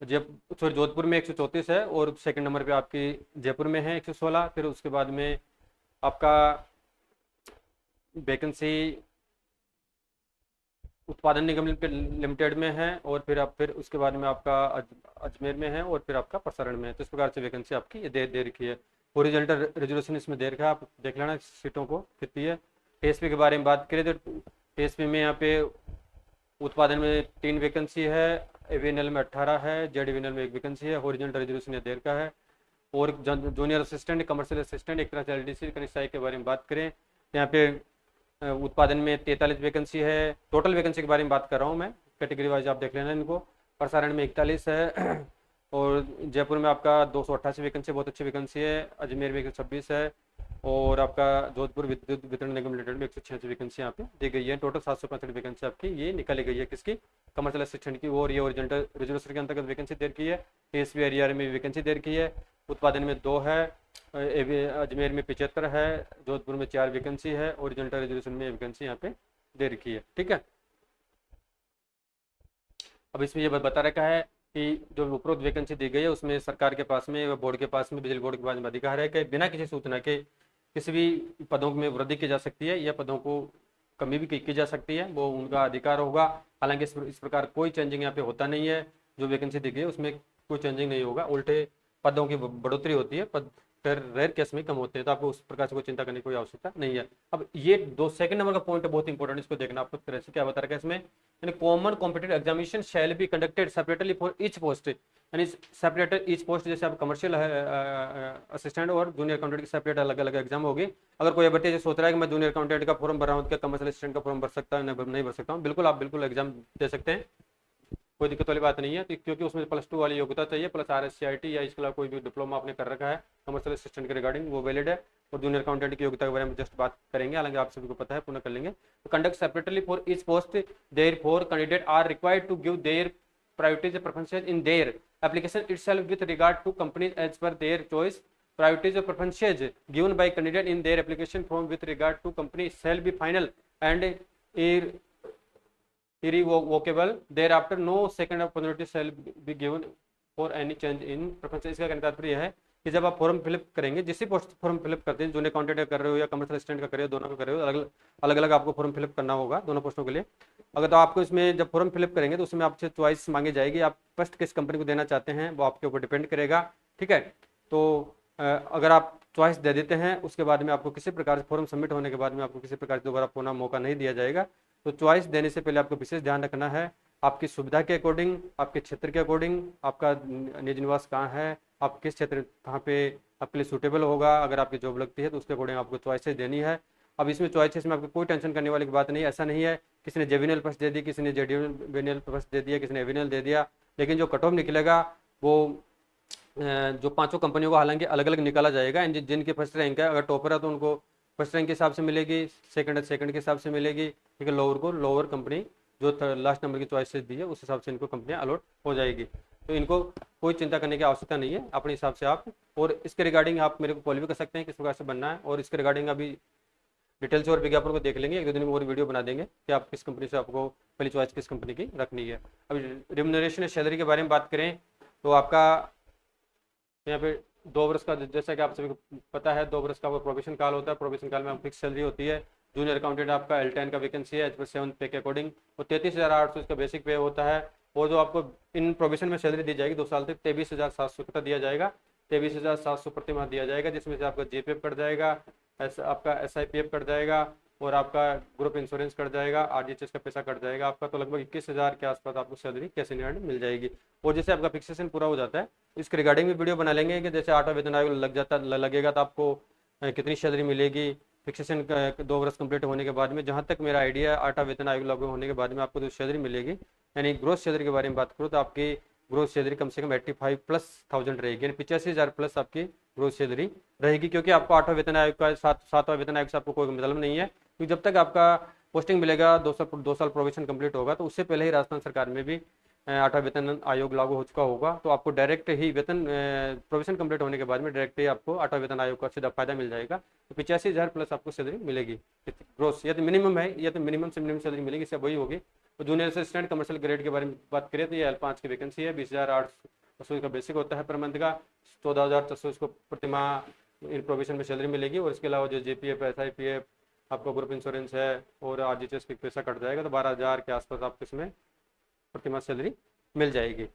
जोधपुर में 134 है और सेकंड नंबर पे आपकी जयपुर में है 116। फिर उसके बाद में आपका वैकेंसी उत्पादन निगम लिमिटेड में है। और फिर उसके बाद में आपका अजमेर में है और फिर आपका प्रसारण में है। तो इस प्रकार से वैकेंसी आपकी ये दे रखी है। हॉरिजॉन्टल रिजर्वेशन इसमें दे रखा है, आप देख लेना सीटों को कितनी है। टीएसपी के बारे में बात करें तो टीएसपी में यहाँ पे उत्पादन में 3 वैकेंसी है, एवीएनएल में 18 है, जेडवीएनएल में 1 वैकेंसी है। हॉरिजॉन्टल रिजर्वेशन ये देर का है। और जूनियर असिस्टेंट, कमर्शियल असिस्टेंट, एक तरह से एलडीसी कनिष्ठाई के बारे में बात करें, यहाँ पे उत्पादन में 43 वैकेंसी है। टोटल वैकेंसी के बारे में बात कर रहा हूँ मैं, कैटेगरी वाइज आप देख लेना इनको। प्रसारण में 41 है। और जयपुर में आपका 288 वैकेंसी, बहुत अच्छी वैकेंसी है। अजमेर में 126 है। और आपका जोधपुर विद्युत वितरण निगम लिमिटेड में 186 वैकेंसी यहाँ पे दी गई है। टोटल 765 वैकेंसी आपकी ये निकाली गई है किसकी, कमर्शियल असिस्टेंट की। और ये ओरिजेंटल रिजर्वेशन के अंतर्गत वैकेंसी दे रखी है। टीएसपी एरिया में वैकेंसी दे रखी है। उत्पादन में 2 है, अजमेर में 75 है, जोधपुर में 4 वैकेंसी है। ओरिजेंटल रिजर्वेशन में वैकेंसी यहाँ पे दे रखी है। ठीक है, अब इसमें ये बता रखा है कि जो उपरोक्त वैकेंसी दी गई है उसमें सरकार के पास में, बोर्ड के पास में, बिजली बोर्ड के पास में अधिकार है कि बिना किसी सूचना के किसी भी पदों में वृद्धि की जा सकती है या पदों को कमी भी की जा सकती है, वो उनका अधिकार होगा। हालांकि इस प्रकार कोई चेंजिंग यहाँ पे होता नहीं है। जो वैकेंसी दी गई है उसमें कोई चेंजिंग नहीं होगा, उल्टे पदों की बढ़ोतरी होती है, पद फिर रेयर केस में कम होते हैं। तो आपको उस प्रकार से कोई चिंता करने की कोई आवश्यकता नहीं है। अब ये 2 सेकंड नंबर का पॉइंट है, बहुत इंपॉर्टेंट, इसको देखना आपको तरह से क्या बता रखा है इसमें, यानी common competitive examination shall be conducted separately for each post, यानी सेपरेटेड ईच पोस्ट। जैसे आप कमर्शियल असिस्टेंट और जूनियर अकाउंटेंट की सेपरेट अलग अलग एग्जाम होगी। अगर कोई अभ्यर्थी सोच रहा है कि मैं जूनियर अकाउंटेंट का फॉर्म भर रहा हूँ, क्या कमर्शियल असिस्टेंट का फॉर्म भर सकता है, नहीं भर सकता हूँ, बिल्कुल आप बिल्कुल एग्जाम दे सकते हैं, कोई दिक्कत वाली बात नहीं है। तो क्योंकि उसमें +2 वाली योग्यता चाहिए, प्लस RSCIT या इसके अलावा कोई भी डिप्लोमा आपने कर रखा है कमर्शियल असिस्टेंट के रिगार्डिंग, वो वैलिड है। और जूनियर अकाउंटेंट की योग्यता के बारे में जस्ट बात करेंगे, हालांकि आप सभी को पता है, पुनः कर लेंगे। तो conduct separately for each post, therefore candidate are required to give their priorities preferences in their application itself with regard to companies as per their choice. Priorities or preferences given by candidate in their application form with regard to company shall be final and irrevocable. Thereafter, no second opportunity shall be given for any change in preference. इसका कहने का तात्पर्य है कि जब आप form fill up करेंगे, जिस पोस्ट फॉर्म फिलअप करते हैं, जूनियर अकाउंटेंट का कर रहे हो या कमर्शियल असिस्टेंट का कर रहे हो, दोनों का कर रहे हो, अलग अलग आपको फॉर्म फिलअप करना होगा दोनों पोस्टों के लिए। अगर तो आपको इसमें जब फॉर्म फिलअप करेंगे तो उसमें आपसे चॉइस मांगी जाएगी, आप फर्स्ट किस कंपनी को देना चाहते हैं वो आपके ऊपर डिपेंड करेगा। ठीक है, तो अगर आप चॉइस दे देते हैं, उसके बाद में आपको किसी प्रकार से फॉर्म सबमिट होने के बाद में आपको किसी प्रकार से दोबारा पुनः मौका नहीं दिया जाएगा। तो चॉइस देने से पहले आपको विशेष ध्यान रखना है, आपकी सुविधा के अकॉर्डिंग, आपके क्षेत्र के अकॉर्डिंग, आपका निज निवास कहाँ है, आप किस क्षेत्र कहाँ पे आपके लिए सूटेबल होगा, अगर आपकी जॉब लगती है तो उसके अकॉर्डिंग आपको चॉइसेस देनी है। अब इसमें चॉइसेस में आपको कोई टेंशन करने वाली बात नहीं है। ऐसा नहीं है किसी ने जेविनियल फर्स्ट दे दी, किसी ने जेडियल फर्स्ट दे दिया, किसी ने एविनियल दे दिया, लेकिन जो कट ऑफ निकलेगा वो जो पांचों कंपनियों को हालांकि अलग अलग निकाला जाएगा। जिनकी फर्स्ट रैंक है, अगर टॉपर है तो उनको फर्स्ट रैंक के हिसाब से मिलेगी, सेकंड है सेकंड के हिसाब से मिलेगी। ठीक है, लोअर को लोअर कंपनी जो लास्ट नंबर की चॉइसेस दी है उस हिसाब से इनको कंपनियां अलॉट हो जाएगी। तो इनको कोई चिंता करने की आवश्यकता नहीं है, अपने हिसाब से आप। और इसके रिगार्डिंग आप मेरे को कॉल भी कर सकते हैं किस प्रकार से बनना है, और इसके रिगार्डिंग अभी डिटेल से और विज्ञापन को देख लेंगे, एक दो दिन में और वीडियो बना देंगे कि आप किस कंपनी से आपको पहली चॉइस किस कंपनी की रखनी है। अभी रिम्यूनरेशन सैलरी के बारे में बात करें तो आपका यहाँ पे 2 वर्ष का, जैसा कि आप सभी को पता है, 2 वर्ष का वो प्रोबेशन काल होता है। प्रोबेशन काल में फिक्स सैलरी होती है। जूनियर अकाउंटेंट आपका L10 का वैकेंसी है एज पर 7th पे के अकॉर्डिंग, और 33,800 इसका बेसिक पे होता है। और जो आपको इन प्रोबेशन में सैलरी दी जाएगी 2 साल तक, 23,700 तक दिया जाएगा, 23,700 प्रति माह दिया जाएगा, जिसमें से आपका GPF कट जाएगा, आपका SIPF कट जाएगा, और आपका ग्रुप इंश्योरेंस कट जाएगा, RDHS का पैसा कट जाएगा आपका। तो लगभग 21,000 के आसपास आपको सैलरी कैश इन हैंड मिल जाएगी। और जैसे आपका फिक्सेशन पूरा हो जाता है, इसके रिगार्डिंग भी वीडियो बना लेंगे कि जैसे 8वां वेतन आयोग लगेगा तो आपको कितनी सैलरी मिलेगी फिक्सेशन 2 वर्ष कंप्लीट होने के बाद में। जहाँ तक मेरा आइडिया है, 8वां वेतन आयोग लागू होने के बाद में आपको जो सैलरी मिलेगी, यानी ग्रोस सैलरी के बारे में बात करूँ तो आपकी ग्रोस सैलरी कम से कम 85,000+ रहेगी, यानी 85,000+ आपकी ग्रोस सैलरी रहेगी। क्योंकि आपको 8वां वेतन आयोग का 7वां वेतन आयोग से आपको कोई मतलब नहीं है, क्योंकि जब तक आपका पोस्टिंग मिलेगा 2 साल प्रोबेशन कंप्लीट होगा, तो उससे पहले ही राजस्थान सरकार में भी 8वां वेतन आयोग लागू हो चुका होगा। तो आपको डायरेक्ट ही वेतन प्रोविजन कंप्लीट होने के बाद में डायरेक्ट ही आपको 8वां वेतन आयोग का सीधा फायदा मिल जाएगा। तो 85,000+ आपको सैलरी मिलेगी ग्रोस, या तो मिनिमम है, या तो मिनिमम से मिनिमम सैलरी मिलेगी, सब वही होगी। तो जूनियर असिस्टेंट कमर्शियल ग्रेड के बारे में बात करें तो ये L5 की वैकेंसी है, 20,800 का बेसिक होता है पर मंथ का, 14,400 इसको प्रति माह इन प्रोविजन में सैलरी मिलेगी। और इसके अलावा जो GPF SIPF आपका ग्रुप इंश्योरेंस है और RDHS का पैसा कट जाएगा, तो 12,000 के आसपास आपको इसमें प्रति माह सैलरी मिल जाएगी।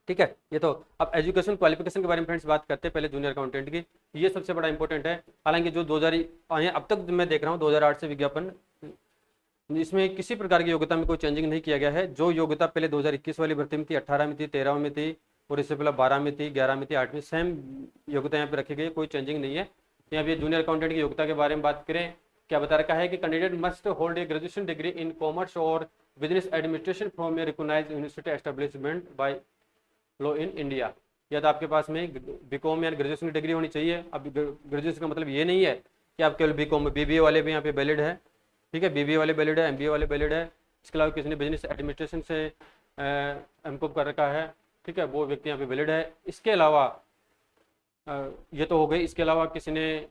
ठीक है, ये तो। अब एजुकेशन क्वालिफिकेशन के बारे में फ्रेंड्स बात करते हैं पहले जूनियर अकाउंटेंट की। ये सबसे बड़ा इंपॉर्टेंट है। हालांकि जो 2000 आए अब तक मैं देख रहा हूँ 2008 से विज्ञापन, इसमें किसी प्रकार की योग्यता में कोई चेंजिंग नहीं किया गया है। जो योग्यता पहले 2021 वाली भर्ती में थी, 18 में थी, 13 में थी, और इससे पहले 12 में थी, 11 में थी, 8 में, सेम योग्यता यहाँ पे रखी गई, कोई चेंजिंग नहीं है। यहाँ पे जूनियर अकाउंटेंट की योग्यता के बारे में बात करें, क्या बता रखा है कि candidate must hold a graduation degree in commerce और business administration from a recognised university establishment by law in India. या तो आपके पास में BCom या ग्रेजुएशन की डिग्री होनी चाहिए। अब ग्रेजुएशन का मतलब ये नहीं है कि आप केवल BCom, BBA वाले भी यहाँ पे वैलिड है। ठीक है, BBA वाले वैलिड है, MBA वाले वैलिड है। इसके अलावा किसी ने बिजनेस एडमिनिस्ट्रेशन से MCom कर रखा है, ठीक है, वो व्यक्ति यहाँ पे वैलिड है। इसके अलावा ये तो हो गई। इसके अलावा किसी ने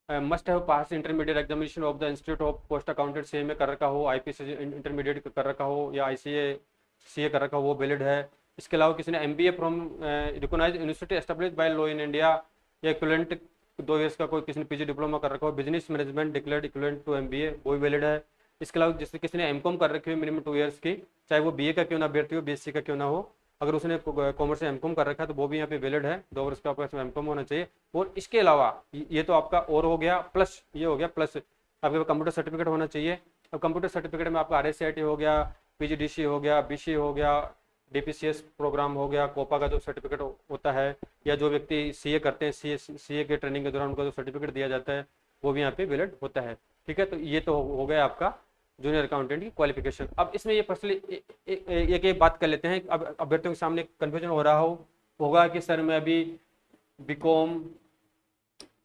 must have pass intermediate examination of the institute of post accountant CMA कर रखा हो, IPS इंटरमीडिएट कर रखा हो, या ICA CA कर रखा हो, वो वैलिड है। इसके अलावा किसी ने MBA from recognised university established by law in India, या इक्विवेलेंट 2 ईयर्स का कोई किसी ने PG डिप्लोमा कर रखा हो, business management declared equivalent to MBA, वो भी वैलिड है। इसके अलावा जिससे किसी ने MCom कर रखी हो मिनिमम 2 ईयर्स की, चाहे वो BA का क्यों ना अभ्यर्थी हो, BSc का क्यों ना हो, अगर उसने कॉमर्स से MCom कर रखा है तो वो भी यहाँ पे वैलिड है। 2 वर्ष का आपका MCom होना चाहिए। और इसके अलावा ये तो आपका और हो गया, प्लस ये हो गया, प्लस आपके पास कंप्यूटर सर्टिफिकेट होना चाहिए। अब कंप्यूटर सर्टिफिकेट में आपका RSCIT हो गया, PGDC हो गया, BC हो गया, DPCS प्रोग्राम हो गया, कोपा का जो सर्टिफिकेट होता है, या जो व्यक्ति CA करते हैं, CA के ट्रेनिंग के दौरान उनका जो सर्टिफिकेट दिया जाता है वो भी यहाँ पे वैलिड होता है। ठीक है, तो ये तो हो गया आपका जूनियर अकाउंटेंट की क्वालिफिकेशन। अब इसमें ये पर्सनली एक एक बात कर लेते हैं। अब अभ्यर्थियों के सामने कन्फ्यूजन हो रहा होगा कि सर मैं अभी BCom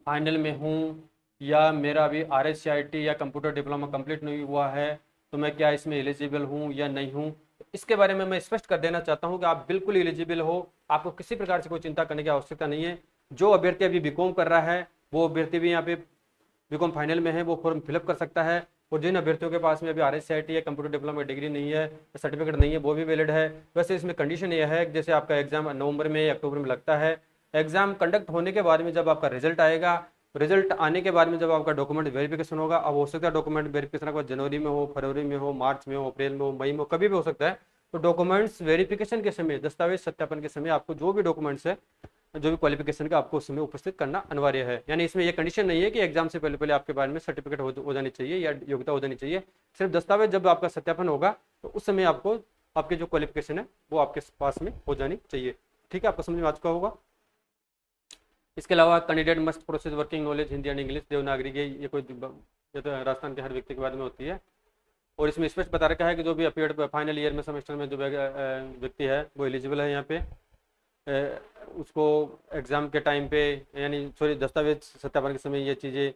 फाइनल में हूँ, या मेरा अभी RSCIT या कंप्यूटर डिप्लोमा कंप्लीट नहीं हुआ है, तो मैं क्या इसमें एलिजिबल हूँ या नहीं हूँ। इसके बारे में मैं स्पष्ट कर देना चाहता हूँ कि आप बिल्कुल एलिजिबल हो, आपको किसी प्रकार से कोई चिंता करने की आवश्यकता नहीं है। जो अभ्यर्थी अभी BCom कर रहा है वो अभ्यर्थी भी यहाँ पे BCom फाइनल में है, वो फॉर्म फिलअप कर सकता है। और जिन अभ्यर्थियों के पास में अभी RSCIT या कंप्यूटर डिप्लोमा डिग्री नहीं है, सर्टिफिकेट नहीं है, वो भी वैलिड है। वैसे इसमें कंडीशन यह है कि जैसे आपका एग्जाम नवंबर में या अक्टूबर में लगता है, एग्जाम कंडक्ट होने के बाद में जब आपका रिजल्ट आएगा, रिजल्ट आने के बाद में जब आपका डॉक्यूमेंट वेरिफिकेशन होगा, अब हो सकता है डॉक्यूमेंट वेरिफिकेशन के बाद जनवरी में हो, फरवरी में हो, मार्च में हो, अप्रैल में हो, मई में हो, कभी भी हो सकता है। तो डॉक्यूमेंट्स वेरिफिकेशन के समय, दस्तावेज सत्यापन के समय आपको जो भी डॉक्यूमेंट्स है, जो भी क्वालिफिकेशन का, आपको उसमें उपस्थित करना अनिवार्य है। यानी इसमें यह कंडीशन नहीं है कि एग्जाम से पहले पहले आपके बारे में सर्टिफिकेट हो जानी चाहिए या योग्यता हो जानी चाहिए। सिर्फ दस्तावेज जब आपका सत्यापन होगा तो उस समय आपको आपके जो क्वालिफिकेशन है वो आपके पास में हो जानी चाहिए। ठीक है, आपको समझ में आ चुका होगा। इसके अलावा candidate must process working knowledge Hindi and English Devanagari के, ये तो राजस्थान के हर व्यक्ति के बारे में होती है। और इसमें स्पष्ट बता रखा है कि जो भी अपीयर्ड फाइनल ईयर में सेमेस्टर में जो व्यक्ति है वो एलिजिबल है यहाँ पे, उसको एग्ज़ाम के टाइम पे, यानी सॉरी दस्तावेज सत्यापन के समय ये चीज़ें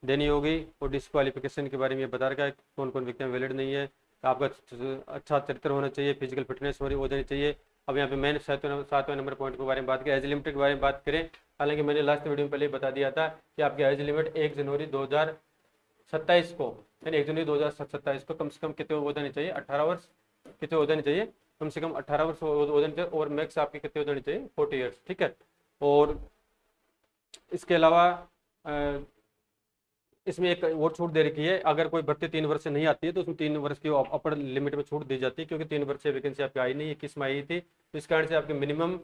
देनी होगी। और डिस्क्वालिफिकेशन के बारे में ये बता रखा है कौन कौन व्यक्तियाँ वैलिड नहीं है। आपका अच्छा चरित्र होना चाहिए, फिजिकल फिटनेस हो जानी चाहिए। अब यहाँ पे मैंने 7वें नंबर पॉइंट के बारे में बात की, एज लिमिट के बारे में बात करें। हालांकि मैंने लास्ट वीडियो में पहले ही बता दिया था कि आपकी एज लिमिट 1 जनवरी 2027 को, यानी 1 जनवरी 2027 को कम से कम कितने हो जानी चाहिए, 18 वर्ष कितने हो जानी चाहिए, कम से कम 18 वर्ष हो जानी चाहिए। और मैक्स आपके कितने हो जानी चाहिए, 40 ईयर्स। ठीक है। और इसके अलावा इसमें एक और छूट दे रखी है, अगर कोई भर्ती 3 वर्ष से नहीं आती है तो उसमें 3 वर्ष की अपर लिमिट में छूट दी जाती है, क्योंकि 3 वर्ष से वैकेंसी आपकी आई नहीं, 21 में आई थी। तो इस कारण से आपके मिनिमम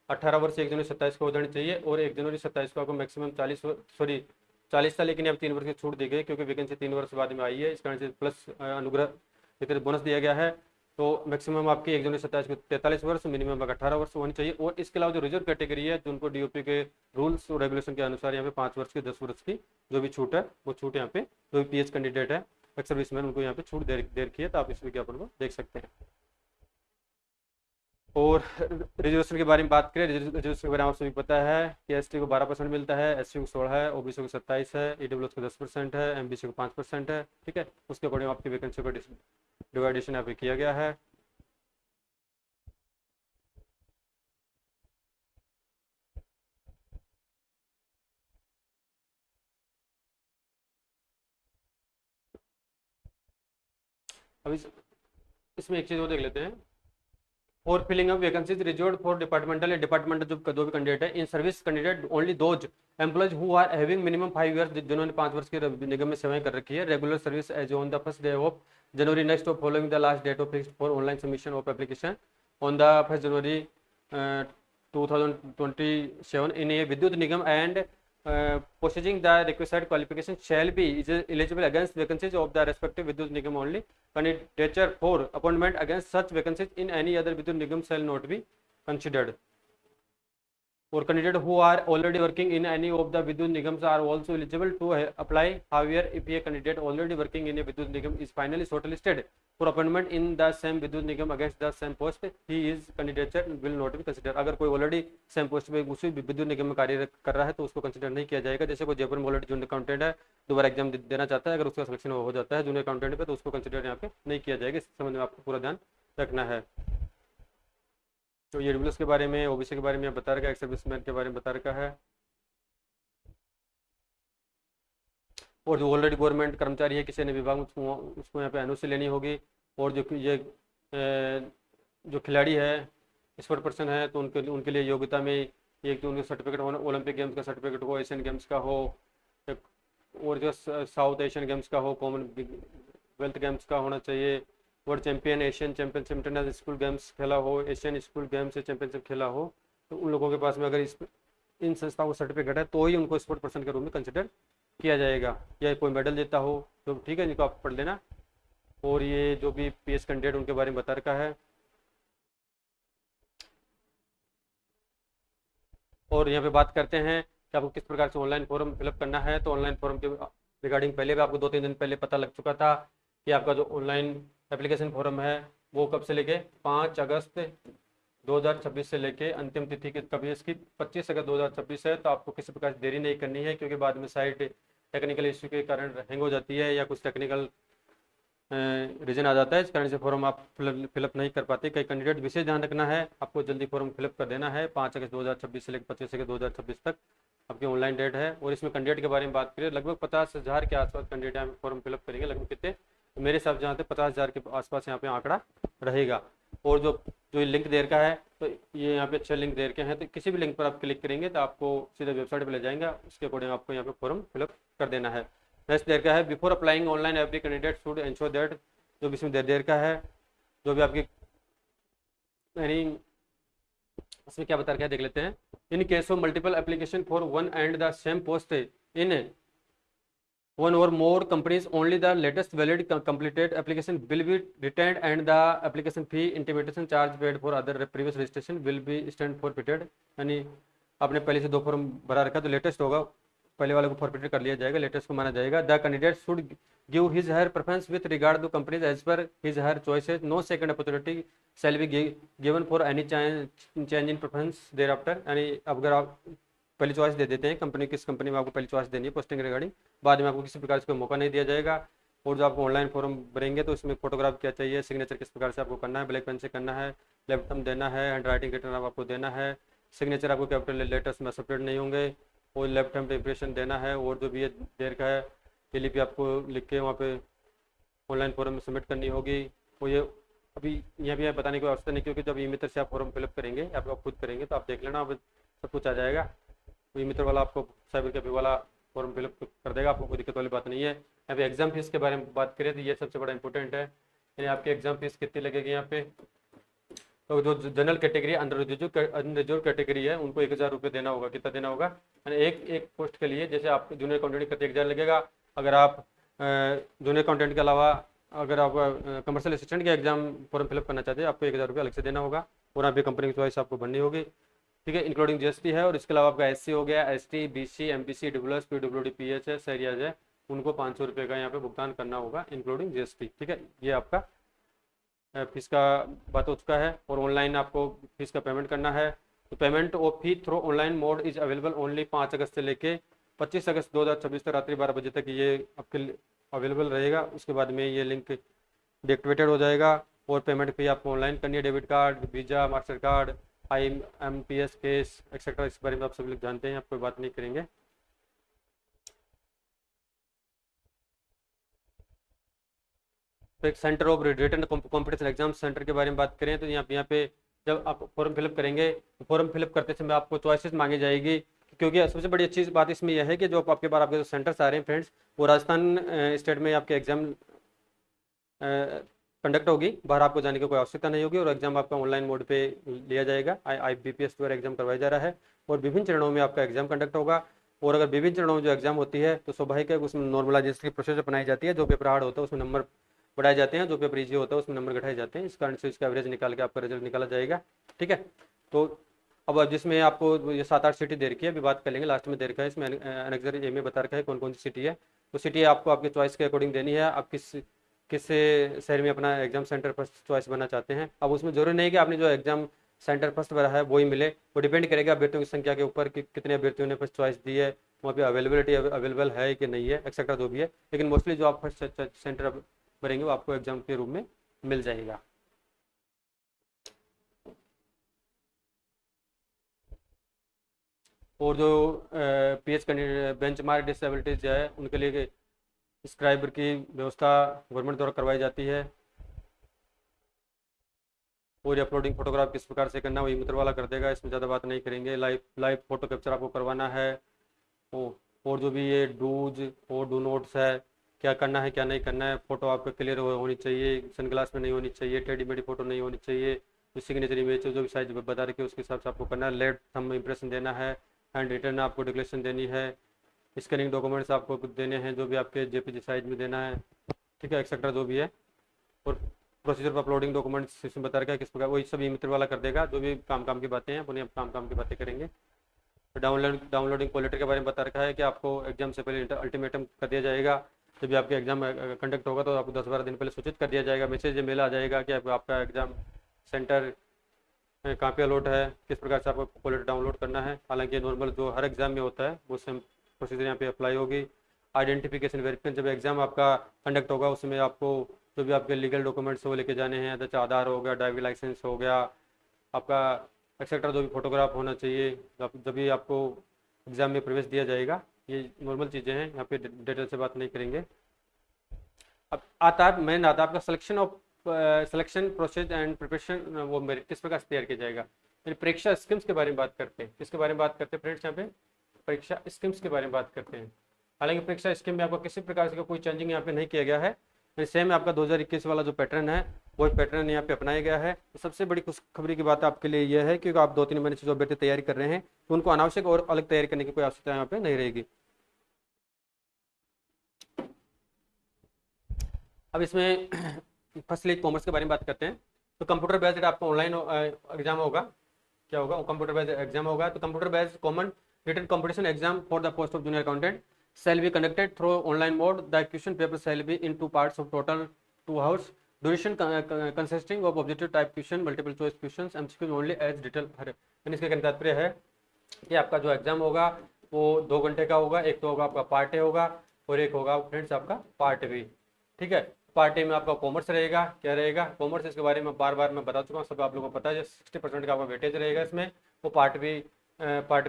18 वर्ष 1 जनवरी 27 को हो जानी चाहिए, और 1 जनवरी 27 को आपको मैक्सिमम 40 था, लेकिन अब 3 वर्ष की छूट दी गई क्योंकि वैकेंसी 3 वर्ष बाद में आई है। इस कारण से प्लस अनुग्रह वितरित बोनस दिया गया है। तो मैक्सिमम आपकी 1 जनवरी 27 को 43 वर्ष, मिनिमम 18 वर्ष होनी चाहिए। और इसके अलावा जो रिजर्व कैटेगरी है, जिनको DOP के रूल्स और रेगुलेशन के अनुसार यहाँ पे 5 वर्ष की 10 वर्ष की जो भी छूट है, वो छूट यहाँ पे जो भी PH कैंडिडेट है, एक्स सर्विसमैन, उनको यहाँ पे छूट दे रखी है। तो आप इस विज्ञापन को देख सकते हैं। और रिजर्वेशन के बारे में बात करें, रिजर्वेशन के बारे में आप सभी पता है कि ST को 12% मिलता है, SC को 16 है, OBC को 27 है, EWS को 10% है, MBC को 5% है। ठीक है, उसके अकॉर्डिंग आपकी वैकेंसी का डिवाइडेशन यहाँ पे किया गया है। अब इसमें एक चीज़ और देख लेते हैं। For filling up vacancies reserved for departmental जो कैंडिडेट है, in service candidate only those employees who are having minimum 5 years, जिन्होंने 5 वर्ष की निगम में सेवाएं कर रखी है, regular service as on the first day of January next of following the last date of fixed for online submission of application on the 1 January 2027 in a Vidyut Nigam and possessing the requisite qualification shall be eligible against vacancies of the respective Vidyut Nigam only. Candidature for appointment against such vacancies in any other Vidyut Nigam shall not be considered. Or candidate who are already working in any of the Vidyut Nigams are also eligible to apply. However, if a candidate already working in a Vidyut Nigam is finally shortlisted for appointment in the same Vidyut Nigam against the same post, his candidature will not be considered. अगर कोई already same post पे उसी विद्युत निगम में कार्य कर रहा है तो उसको कंसिडर नहीं किया जाएगा। जैसे कोई जयपुर में ऑलरेडी जूनियर अकाउंटेंट है, दोबारा एग्जाम देना चाहता है, अगर उसका सिलेक्शन हो जाता है जूनियर अकाउंटेंट पे, तो उसको कंसिडर यहाँ पे नहीं किया जाएगा। इस संबंध में आपको पूरा ध्यान रखना है। तो ये EWS के बारे में, OBC के बारे में बता रखा है, एक्स सर्विसमैन के बारे में बता रखा है। और जो ऑलरेडी गवर्नमेंट कर्मचारी है किसी ने विभाग में, उसको यहाँ पे NOC लेनी होगी। और जो खिलाड़ी है, स्पोर्ट पर्सन है, तो उनके लिए योग्यता में एक तो उनके सर्टिफिकेट होना, ओलंपिक गेम्स का सर्टिफिकेट हो, एशियन गेम्स का हो, और जो साउथ एशियन गेम्स का हो, कॉमनवेल्थ गेम्स का होना चाहिए, world champion, Asian championship, international school games खेला हो, एशियन स्कूल गेम्स चैंपियनशिप खेला हो। तो उन लोगों के पास में अगर इन संस्थाओं का सर्टिफिकेट है तो ही उनको स्पोर्ट पर्सन के रूप में कंसिडर किया जाएगा, या कोई मेडल देता हो तो ठीक है, इनको आप पढ़ लेना। और ये जो भी PH कैंडिडेट उनके बारे में बता रखा है। और यहाँ पे बात करते हैं कि आपको किस प्रकार से ऑनलाइन फॉर्म फिलअप करना है। तो ऑनलाइन फॉर्म के रिगार्डिंग पहले भी आपको 2-3 दिन पहले पता लग चुका था कि आपका जो ऑनलाइन एप्लीकेशन फॉर्म है वो कब से लेके 5 अगस्त 2026 से लेके अंतिम तिथि की कभी इसकी 25 अगस्त 2026 है। तो आपको किसी प्रकार से देरी नहीं करनी है, क्योंकि बाद में साइट टेक्निकल इश्यू के कारण हैंग हो जाती है या कुछ टेक्निकल रीजन आ जाता है, इस कारण से फॉर्म आप फिलअप नहीं कर पाते। कई कैंडिडेट विशेष ध्यान रखना है, आपको जल्दी फॉर्म फिलअप कर देना है 5 अगस्त 2026 से लेकर 25 अगस्त 2026 तक। आपकी ऑनलाइन डेट है। और इसमें कैंडिडेट के बारे में बात करें, लगभग 50,000 के आसपास कैंडिडेट यहाँ फॉर्म फिलअप करेंगे। लगभग कितने, तो मेरे हिसाब से जहाँ तक 50,000 के आसपास यहाँ पे आंकड़ा रहेगा। और जो जो ये लिंक दे रखा है, तो ये यहाँ पे अच्छे लिंक दे रखे हैं, तो किसी भी लिंक पर आप क्लिक करेंगे तो आपको सीधे वेबसाइट पर ले जाएंगे, उसके अकॉर्डिंग आपको यहाँ पे फॉर्म फिलअप कर देना है। नेक्स्ट दे रखा है, before applying online every candidate should ensure that, जो भी इसमें दे रखा है, जो भी आपकी यानी इसमें क्या बता रखा है देख लेते हैं। In case of multiple application for one and the same post in one or more companies, only the latest valid completed application will be retained and the application fee intimation charge paid for other previous registration will be stand forfeited। यानी आपने पहले से 2 form भरा रखा तो latest होगा, पहले वाले को फॉरफिटेड कर लिया जाएगा, लेटेस्ट को माना जाएगा। The candidate should give his her preference with regard to companies as per his her choices, no second opportunity shall be given for any change in preference thereafter. यानी अगर आप पहली चॉइस दे देते हैं company, किस company में आपको पहली चॉइस देनी है पोस्टिंग रिगार्डिंग, बाद में आपको किसी प्रकार से कोई मौका नहीं दिया जाएगा। और जो आपको ऑनलाइन फॉर्म भरेंगे तो इसमें फोटोग्राफ क्या चाहिए, सिग्नेचर किस प्रकार से आपको करना है, ब्लैक पेन से करना है, लेफ्ट थंब देना है, हैंड राइटिंग रिटर्न आपको देना है, सिग्नेचर आपको कैपिटल लेटर्स में सेपरेट नहीं होंगे, और लेफ्ट हैंड इंप्रेशन देना है। और जो भी ये देर का है ये लिपि आपको लिख के वहाँ पे ऑनलाइन फॉर्म में सबमिट करनी होगी। और ये अभी यहाँ भी बताने की आवश्यकता नहीं, क्योंकि जब ई मित्र से आप फॉर्म फिलअप करेंगे आप खुद करेंगे तो आप देख लेना, अब सब कुछ आ जाएगा। ई मित्र वाला आपको साइबर कैफे वाला फॉर्म फिलअप कर देगा, आपको कोई दिक्कत वाली बात नहीं है। यहाँ पे एग्जाम फीस के बारे में बात करें तो ये सबसे बड़ा इंपॉर्टेंट है। यानी आपकी एग्जाम फीस कितनी लगेगी यहाँ पे, तो जो जनरल कैटेगरी अनरिजर्व कैटेगरी है उनको 1,000 रुपये देना होगा। कितना देना होगा, यानी एक पोस्ट के लिए, जैसे आप जूनियर अकाउंटेंट करते 1,000 लगेगा, अगर आप जूनियर अकाउंटेंट के अलावा अगर आप कमर्शियल असिस्टेंट के एग्जाम फॉर्म फिलअप करना चाहते हैं आपको 1,000 रुपये अलग से देना होगा। और यहाँ पे कंपनी की चॉइस आपको भरनी होगी, ठीक है, इंक्लूडिंग जीएसटी है। और इसके अलावा आपका एससी हो गया, ST, BC, MPC, WS, PWD, PHS, areas है, उनको 500 रुपये का यहाँ पे भुगतान करना होगा इंक्लूडिंग जीएसटी, ठीक है। ये आपका फीस का बात हो चुका है। और ऑनलाइन आपको फीस का पेमेंट करना है, तो payment of fee through online mode is available only 5 अगस्त से लेके 25 अगस्त 2024 तक रात्रि 12 बजे तक ये आपके अवेलेबल रहेगा। उसके बाद में ये लिंक डिएक्टिवेटेड हो जाएगा। और पेमेंट फी आपको ऑनलाइन करनी है, debit card, visa, master card, IMPS, case etcetera, इस बारे में आप सभी लोग जानते हैं, आप कोई बात नहीं करेंगे। तो एक centre of written competition exam centre के बारे में बात करें तो यहाँ पे जब आप फॉर्म फिलअप करेंगे तो फॉर्म फिलअप करते समय आपको चॉइसेस मांगी जाएगी, क्योंकि सबसे बड़ी अच्छी बात इसमें यह है कि जो आपके पास आपके जो सेंटर्स आ रहे हैं फ्रेंड्स, वो राजस्थान स्टेट में आपके एग्जाम कंडक्ट होगी, बाहर आपको जाने की कोई आवश्यकता नहीं होगी। और एग्जाम आपका ऑनलाइन मोड पे लिया जाएगा, IBPS द्वारा एग्जाम करवाया जा रहा है। और विभिन्न चरणों में आपका एग्जाम कंडक्ट होगा। और अगर विभिन्न चरणों में जो एग्जाम होती है तो स्वाभाविक है उसमें नॉर्मलाइजेशन की प्रोसेस अपनाई जाती है, जो पेपर हार्ड होता है उसमें नंबर बढ़ाए जाते हैं, जो पेपर ईजी होता है उसमें नंबर घटाए जाते हैं। इस कारण से इसका एवरेज निकाल के आपका रिजल्ट निकाला जाएगा, ठीक है। तो अब जिसमें आपको ये 7-8 सिटी दे रखी है, अभी बात कर लेंगे, लास्ट में दे रखा है इसमें एनेक्सर ए में बता रखा है कौन कौन सी सिटी है। तो सिटी आपको आपके चॉइस के अकॉर्डिंग देनी है, आप किस शहर में अपना एग्जाम सेंटर फर्स्ट चॉइस बनना चाहते हैं। अब उसमें जरूरी नहीं कि आपने जो एग्जाम सेंटर फर्स्ट भरा है वही मिले, वो डिपेंड करेगा अभ्यर्थियों की संख्या के ऊपर कि कितने अभ्यर्थियों ने फर्स्ट चॉइस दी है, वहाँ पे अवेलेबिलिटी अवेलेबल है कि नहीं है, एक्सेट्रा जो भी है। लेकिन मोस्टली जो आप फर्स्ट सेंटर भरेंगे वो आपको एग्जाम के रूप में मिल जाएगा। और जो PH बेंच मार्क डिसेबिलिटीज है उनके लिए स्क्राइबर की व्यवस्था गवर्नमेंट द्वारा करवाई जाती है। और अपलोडिंग फोटोग्राफ किस प्रकार से करना है वही मित्र वाला कर देगा, इसमें ज़्यादा बात नहीं करेंगे। लाइव फोटो कैप्चर आपको करवाना है। और जो भी ये डूज और डू नोट्स है, क्या करना है क्या नहीं करना है, फोटो आपको क्लियर होनी चाहिए, सनग्लास में नहीं होनी चाहिए, टेढ़ी मेढ़ी फोटो नहीं होनी चाहिए, जो सिग्नेचर इमेज जो भी साइज बता रखी है उसके हिसाब से आपको करना है। लेफ्ट थंब इंप्रेशन देना है, हैंड रिटर्न आपको डिक्लेरेशन देनी है, स्कैनिंग डॉक्यूमेंट्स आपको देने हैं जो भी आपके JPG साइज में देना है, ठीक है, एक्सेट्रा जो भी है। और प्रोसीजर पर अपलोडिंग डॉक्यूमेंट्स इसमें बता रखा है किस प्रकार, वही सब ई मित्र वाला कर देगा। जो भी काम की बातें हैं उन्हें काम की बातें करेंगे। डाउनलोडिंग कॉल लेटर के बारे में बता रखा है कि आपको एग्जाम से पहले अल्टीमेटम कर दिया जाएगा। जब भी आपके एग्जाम कंडक्ट होगा तो आपको 10-12 दिन पहले सूचित कर दिया जाएगा, मैसेज मेल आ जाएगा कि आपका एग्जाम सेंटर कहाँ पे अलॉट है, किस प्रकार से आपको कॉल लेटर डाउनलोड करना है। हालांकि नॉर्मल जो हर एग्जाम में होता है वो सेम प्रोसीजर यहाँ पे अप्लाई होगी। आइडेंटिफिकेशन वेरिफिकेशन, जब एग्जाम आपका कंडक्ट होगा उसमें आपको जो भी आपके लीगल डॉक्यूमेंट्स वो लेके जाने हैं, जैसे आधार हो गया, ड्राइविंग लाइसेंस हो गया आपका, एक्सेट्रा जो भी फोटोग्राफ होना चाहिए। जब भी आपको एग्जाम में प्रवेश दिया जाएगा। ये नॉर्मल चीज़ें हैं, यहाँ पे डिटेल से बात नहीं करेंगे। अब आता है मेन आता है आपका सिलेक्शन प्रोसेस एंड प्रिपरेशन, वो मेरिट किस प्रकार से तैयार किया जाएगा। फिर परीक्षा स्कीम्स के बारे में बात करते हैं। किसके बारे में बात करते हैं फ्रेंड्स, यहाँ पे परीक्षा स्कीम्स के बारे में बात करते हैं। हालांकि परीक्षा स्कीम में आपको किसी प्रकार से कोई चेंजिंग यहाँ पे नहीं किया गया है, सेम आपका 2021 वाला जो पैटर्न है वही पैटर्न यहाँ पे अपनाया गया है। तो सबसे बड़ी खुशखबरी की बात आपके लिए यह है कि आप 2-3 महीने से जो अभ्यर्थी तैयारी कर रहे हैं तो उनको अनावश्यक और अलग तैयारी करने की कोई आवश्यकता यहाँ पे नहीं रहेगी। अब इसमें फर्स्टली कॉमर्स के बारे में बात करते हैं। तो कंप्यूटर बेस्ड आपका ऑनलाइन एग्जाम होगा। क्या होगा, कंप्यूटर बेस्ड एग्जाम होगा। तो computer based common written competition exam for the post of junior accountant shall be conducted through online mode. The question paper shall be in 2 parts of total 2 hours. Duration consisting of objective type question, multiple choice questions, MCQ only as detail हर। इसका कहने का तात्पर्य है कि आपका जो exam होगा वो 2 घंटे का होगा। एक तो होगा आपका पार्ट ए होगा और एक होगा फ्रेंड्स आपका पार्ट बी। ठीक है, पार्ट ए में आपका कॉमर्स रहेगा। क्या रहेगा, कॉमर्स। इसके बारे में बार बार मैं बता चुका हूँ, सब आप लोगों को पता है। 60% का आपका वेटेज रहेगा इसमें। वो पार्ट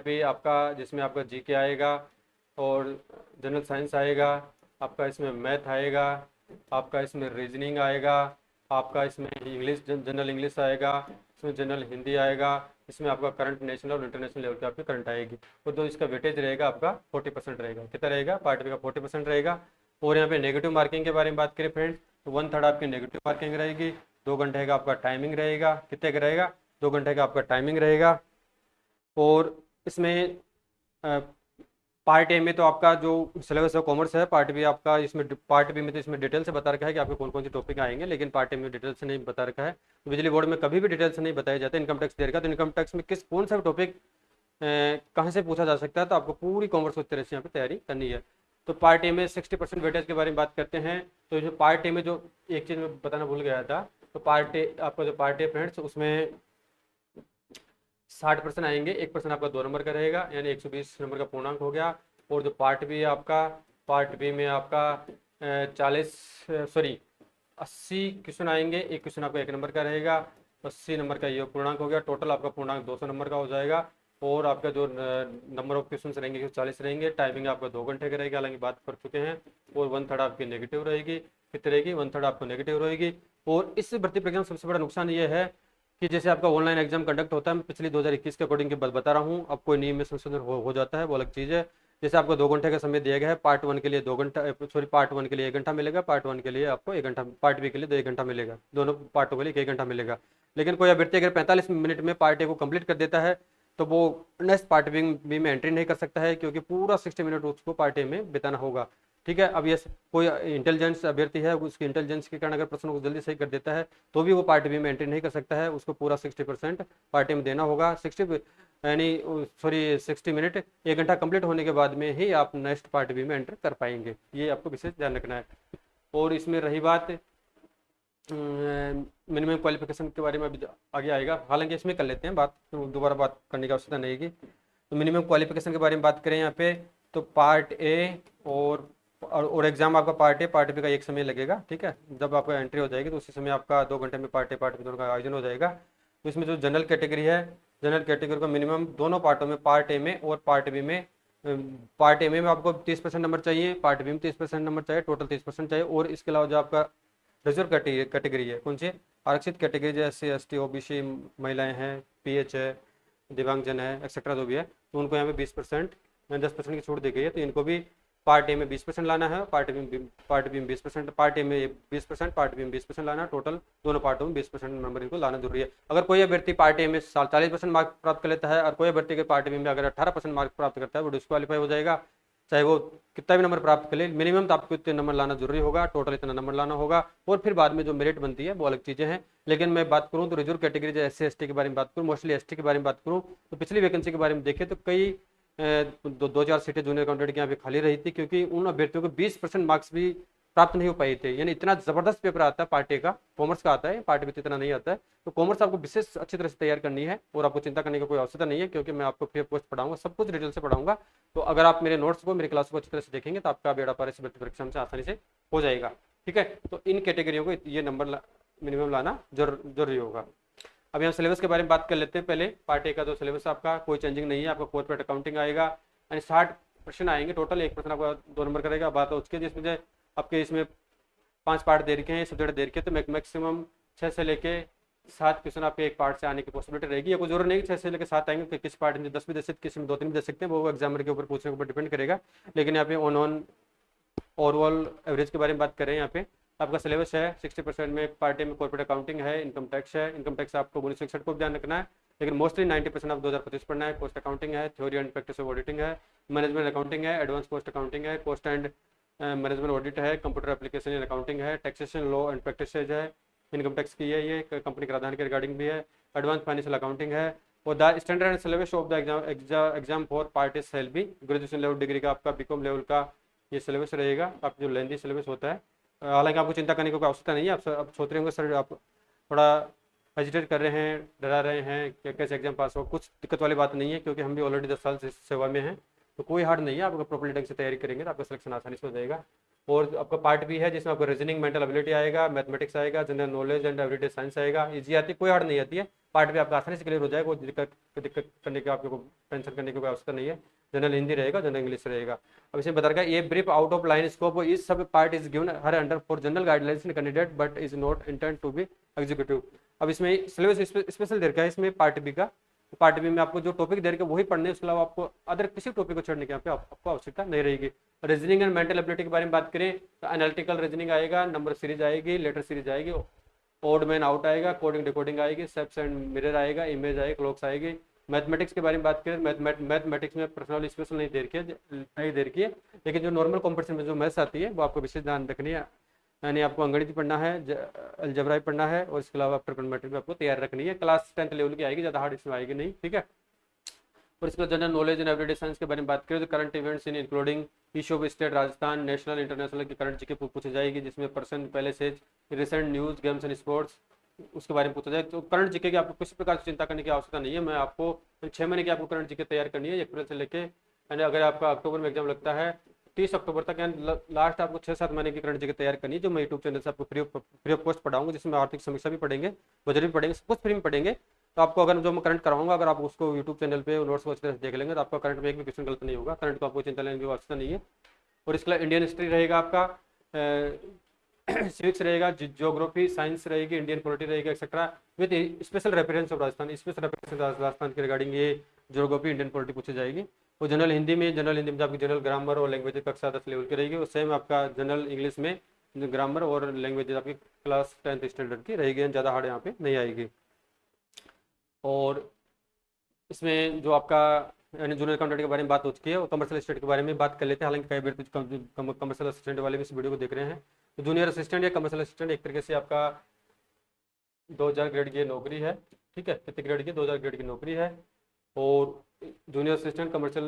बी आपका जिसमें आपका जीके आएगा और जनरल साइंस आएगा, आपका इसमें मैथ आएगा, आपका इसमें रीजनिंग आएगा, आपका इसमें इंग्लिश जनरल इंग्लिश आएगा, इसमें जनरल हिंदी आएगा, इसमें आपका करंट नेशनल और इंटरनेशनल लेवल की आपकी करंट आएगी। और जो इसका वेटेज रहेगा आपका 40% रहेगा। कितना रहेगा, पार्ट बी का 40% रहेगा। और यहाँ पे नेगेटिव मार्किंग के बारे में बात करें फ्रेंड्स, तो 1/3 आपकी नेगेटिव मार्किंग रहेगी। 2 घंटे का आपका टाइमिंग रहेगा। कितने का रहेगा, 2 घंटे का आपका टाइमिंग रहेगा। और इसमें पार्ट ए में तो आपका जो सिलेबस है कॉमर्स है, पार्ट बी आपका इसमें पार्ट बी में तो इसमें डिटेल से बता रखा है कि आपके कौन कौन से टॉपिक आएंगे, लेकिन पार्ट ए में डिटेल से नहीं बता रखा है। तो बिजली बोर्ड में कभी भी डिटेल से नहीं बताया जाता। इनकम टैक्स देगा तो इनकम टैक्स में कौन सा टॉपिक कहाँ से पूछा जा सकता है, तो आपको पूरी कॉमर्स को इस तरह से यहाँ पे तैयारी करनी है। तो पार्ट ए में 60% वेटेज के बारे में बात करते हैं। तो जो पार्ट ए में जो एक चीज़ मैं बताना भूल गया था, तो पार्ट ए आपका जो पार्ट ए फ्रेंड्स उसमें 60% आएंगे। 1% आपका 2 नंबर का रहेगा, यानी 120 नंबर का पूर्णांक हो गया। और जो पार्ट बी आपका, पार्ट बी में आपका 80 क्वेश्चन आएंगे। एक क्वेश्चन आपका 1 नंबर का रहेगा। 80 नंबर का ये पूर्णांक हो गया। टोटल आपका पूर्णांक 200 नंबर का हो जाएगा। और आपका जो नंबर ऑफ क्वेश्चन रहेंगे 40 रहेंगे। टाइमिंग आपका 2 घंटे का रहेगा, हालांकि बात कर चुके हैं। और 1/3 आपकी नेगेटिव रहेगी। कितनी रहेगी, 1/3 आपको नेगेटिव रहेगी। और इस भर्ती प्रक्रिया में सबसे बड़ा नुकसान ये है कि जैसे आपका ऑनलाइन एग्जाम कंडक्ट होता है, मैं पिछले 2021 के अकॉर्डिंग की बात बता रहा हूँ। अब कोई नियम में संशोधन हो जाता है, वो अलग चीज़ है। जैसे आपको 2 घंटे का समय दिया गया है, पार्ट 1 के लिए 2 घंटा, पार्ट 1 के लिए 1 घंटा मिलेगा, पार्ट 1 के लिए आपको 1 घंटा, पार्ट बी के लिए 1 घंटा मिलेगा। दोनों पार्टों के लिए 1 घंटा मिलेगा। लेकिन कोई अभ्यर्थी अगर 45 मिनट में पार्ट ए को कंप्लीट कर देता है तो वो नेक्स्ट पार्ट बी में एंट्री नहीं कर सकता है, क्योंकि पूरा 60 मिनट उसको पार्ट ए में बिताना होगा। ठीक है, अब ये कोई इंटेलिजेंस अभ्यर्थी है, उसकी इंटेलिजेंस के कारण अगर प्रश्न को जल्दी सही कर देता है तो भी वो पार्ट बी में एंट्री नहीं कर सकता है। उसको पूरा 60% पार्ट ए में देना होगा। 60 मिनट 1 घंटा कंप्लीट होने के बाद में ही आप नेक्स्ट पार्ट बी में एंटर कर पाएंगे। ये आपको विशेष ध्यान रखना है। और इसमें रही बात मिनिमम क्वालिफिकेशन के बारे में अभी आगे आएगा, हालांकि इसमें कर लेते हैं बात, तो दोबारा बात करने की आवश्यकता नहीं है। तो मिनिमम क्वालिफिकेशन के बारे में बात करें यहाँ पे, तो पार्ट ए और एग्जाम आपका पार्ट बी का एक समय लगेगा। ठीक है, जब आपका एंट्री हो जाएगी तो उसी समय आपका 2 घंटे में पार्ट बी दोनों का आयोजन हो जाएगा। तो इसमें जो जनरल कैटेगरी है, जनरल कैटेगरी को मिनिमम दोनों पार्टों में, पार्ट ए में और पार्ट बी में, पार्ट ए में आपको 30% नंबर चाहिए, पार्ट बी में 30% नंबर चाहिए, टोटल 30% चाहिए। और इसके अलावा जो आपका रिजर्व कैटेगरी है, कौन सी आरक्षित कैटेगरी, जैसे ST OBC महिलाएं हैं, PH है, दिव्यांगजन है, एक्सेट्रा जो भी है, तो उनको यहाँ पे 20% 10% की छूट दी गई है। तो इनको भी पार्ट ए में 20% लाना है, पार्ट बी में 20%, पार्ट ए में 20%, पार्ट बी में 20% लाना है। टोटल दोनों पार्टों में 20% नंबर इनको लाना जरूरी है। अगर कोई अभ्यर्थी पार्ट ए में 40% मार्क प्राप्त कर लेता है और कोई अभ्यर्थी के पार्ट बी में अगर 18% मार्क प्राप्त करता है, वो डिस्क्वालीफाई हो जाएगा। चाहे वो कितना भी नंबर प्राप्त कर ले, मिनिमम तो आपको इतने नंबर लाना जरूरी होगा, टोटल इतना नंबर लाना होगा। और फिर बाद में जो मेरिट बनती है वो अलग चीज़ें हैं। लेकिन मैं बात करूँ तो रिजर्व कैटेगरी जैसे SC ST के बारे में बात करूँ, मोस्टली ST के बारे में बात करूँ, तो पिछली वैकेंसी के बारे में देखें तो कई 2-4 सीटें जूनियर अकाउंटेंट की यहाँ पे खाली रही थी, क्योंकि उन अभ्यर्थियों को 20% मार्क्स भी प्राप्त नहीं हो पाए थे। यानी इतना जबरदस्त पेपर आता है पार्ट ए का, कॉमर्स का आता है, पार्ट बी इतना नहीं आता है। तो कॉमर्स आपको विशेष अच्छी तरह से तैयार करनी है और आपको चिंता करने की कोई आवश्यकता नहीं है, क्योंकि मैं आपको फ्री ऑफ कॉस्ट पढ़ाऊंगा, सब कुछ डिटेल से पढ़ाऊंगा। तो अगर आप मेरे नोट्स को, मेरी क्लास को अच्छी तरह से देखेंगे तो आपका बेड़ा पार इस भर्ती परीक्षा से आसानी से हो जाएगा। ठीक है, तो इन कैटेगरियों को ये नंबर मिनिमम लाना जरूरी होगा। अब यहाँ सिलेबस के बारे में बात कर लेते हैं। पहले पार्ट ए का जो सिलेबस आपका कोई चेंजिंग नहीं है, आपका कॉर्पोरेट अकाउंटिंग आएगा, यानी 60 प्रश्न आएंगे टोटल, 1% आपका 2 नंबर करेगा। बात है उसके जिसमें जो आपके इसमें 5 पार्ट दे रखे हैं, सब्जेक्ट दे रखे हैं, तो मैक्सिमम 6 से लेके 7 क्वेश्चन आपके एक पार्ट से आने की पॉसिबिलिटी रहेगी। या कोई जरूर नहीं कि 6 से लेकर 7 आएंगे, कि किस पार्ट में 10 भी दे सकते, किसी में 2-3 भी दे सकते हैं, वो एग्जामर के ऊपर पूछने के ऊपर डिपेंड करेगा। लेकिन यहाँ पे ऑन ओवरऑल एवरेज के बारे में बात करें, यहाँ पे आपका सिलेबस है 60% में पार्ट ए में कॉर्पोरेट अकाउंटिंग है, इनकम टैक्स है। इनकम टैक्स आपको 1961 को भी ध्यान रखना है, लेकिन मोस्टली 90% आप 2025 पढ़ना है। कॉस्ट अकाउंटिंग है, theory and practice of auditing है, मैनेजमेंट अकाउंटिंग है, एडवांस कॉस्ट अकाउंटिंग है, कॉस्ट एंड मैनेजमेंट ऑडिट है, कंप्यूटर एप्लीकेशन इन अकाउंटिंग है, टैक्सेशन लॉ एंड प्रैक्टिस है, इनकम टैक्स की है, ये कंपनी कराधान के रिगार्डिंग भी है, एडवांस फाइनेंशियल अकाउंटिंग है। और the standard and syllabus of the exam for part is shall be, graduation level degree का आपका बीकॉम लेवल का ये सिलेबस रहेगा, आप जो लेंदी सिलेबस होता है। हालांकि आपको चिंता करने की कोई आवश्यकता नहीं है। आप सोच रहे होंगे सर आप थोड़ा हेजिटेट कर रहे हैं, डरा रहे हैं कि कैसे एग्जाम पास हो। कुछ दिक्कत वाली बात नहीं है, क्योंकि हम भी ऑलरेडी 10 साल से सेवा में हैं, तो कोई हार्ड नहीं है। आप अगर प्रॉपर्ली ढंग से तैयारी करेंगे तो आपका सिलेक्शन आसानी से हो जाएगा। और आपका पार्ट भी है जिसमें आपको रीजनिंग, मेंटल एबिलिटी आएगा, मैथमेटिक्स आएगा, general knowledge and everyday science आएगा। इजी आती है, कोई हार्ड नहीं आती है। पार्ट भी आपका आसानी से क्लियर हो जाएगा, कोई दिक्कत करने की आपको टेंशन करने की कोई आवश्यकता नहीं है। जनरल हिंदी रहेगा, जनरल इंग्लिश रहेगा। अब इसमें बता रहा है ये brief out of line scope is sub part is given here under for general guidelines in candidate but is not intend to be executive. अब इसमें सिलेबस स्पेशल दे रखा है इसमें पार्ट बी का। पार्ट बी में आपको जो टॉपिक दे रखे वही पढ़ने, उसके अलावा आपको अदर किसी टॉपिक को छोड़ने की यहाँ पे आपको आवश्यकता नहीं रहेगी। रीजनिंग एंड मेंटल एबिलिटी के बारे में बात करें तो एनालिटिकल रीजनिंग आएगा, नंबर सीरीज आएगी, लेटर सीरीज आएगी, ओड मैन आउट आएगा, कोडिंग डिकोडिंग आएगी, स्टेप्स एंड मिरर आएगा, इमेज आएगी, क्लॉक्स आएगी। मैथमेटिक्स के बारे में बात करें, मैथमेटिक्स में पर्सनल स्पेशल नहीं दे रखी है, लेकिन जो नॉर्मल कॉम्पिटिशन में जो मैथ्स आती है वो आपको विशेष ध्यान रखनी है। यानी आपको अंगणित पढ़ना है, अलजेब्रा पढ़ना है, और इसके अलावा ट्रिग्नोमेट्री भी आपको तैयार रखनी है। क्लास 10th लेवल की आएगी, ज़्यादा हार्ड इसमें आएगी नहीं, ठीक है। और इसके general knowledge and everyday science के बारे में बात करें तो current events in including issue of state, Rajasthan, national, international की करंट जीके पूछी जाएगी, जिसमें पर्सन पहले से recent news, games and sports उसके बारे में पूछा जाए। तो करंट जीके की आपको किसी प्रकार से चिंता करने की आवश्यकता नहीं है। मैं आपको 6 महीने की आपको करंट जीके तैयार करनी है, अप्रैल से लेके, यानी अगर आपका अक्टूबर में एग्जाम लगता है 30 अक्टूबर तक, यानी लास्ट आपको 6-7 महीने की करंट जीके तैयार करनी है, जो मैं यूट्यूब चैनल से आपको फ्री ऑफ कॉस्ट पढ़ाऊंगा, जिसमें आर्थिक समीक्षा भी पढ़ेंगे, बजट भी पढ़ेंगे, सब कुछ फ्री में पढ़ेंगे। तो आपको अगर जो मैं करंट कराऊंगा, अगर आप उसको यूट्यूब चैनल पे नोट्स को अच्छी तरह देख लेंगे तो आपका करंट में एक भी क्वेश्चन गलत नहीं होगा। करंट को आपको चिंता लेने की आवश्यकता नहीं है। और इसके अलावा इंडियन हिस्ट्री रहेगा आपका, सिविक्स रहेगा, ज्योग्राफी साइंस रहेगी, इंडियन पॉलिटी रहेगा etcetera, with special reference of Rajasthan, special reference Rajasthan के रिगार्डिंग ये ज्योग्राफी, इंडियन पॉलिटी पूछी जाएगी। और जनरल हिंदी में आपकी जनरल ग्रामर और लैंग्वेज कक्षा 10 लेवल की रहेगी, और सेम आपका जनरल इंग्लिश में ग्रामर और लैंग्वेज आपकी क्लास 10th स्टैंडर्ड की रहेगी, ज़्यादा हार्ड यहाँ पे नहीं आएगी। और इसमें जो आपका यानी जूनियर अकाउंटेंट के बारे में बात हो चुकी है, और कमर्शियल असिस्टेंट के बारे में बात कर लेते हैं। हालांकि कई बार कमर्शियल असिस्टेंट वाले भी इस वीडियो को देख रहे हैं। तो जूनियर असिस्टेंट या कमर्शियल असिस्टेंट एक तरीके से आपका 2000 ग्रेड की नौकरी है, ठीक है, कितने ग्रेड की, 2000 ग्रेड की नौकरी है। और junior assistant commercial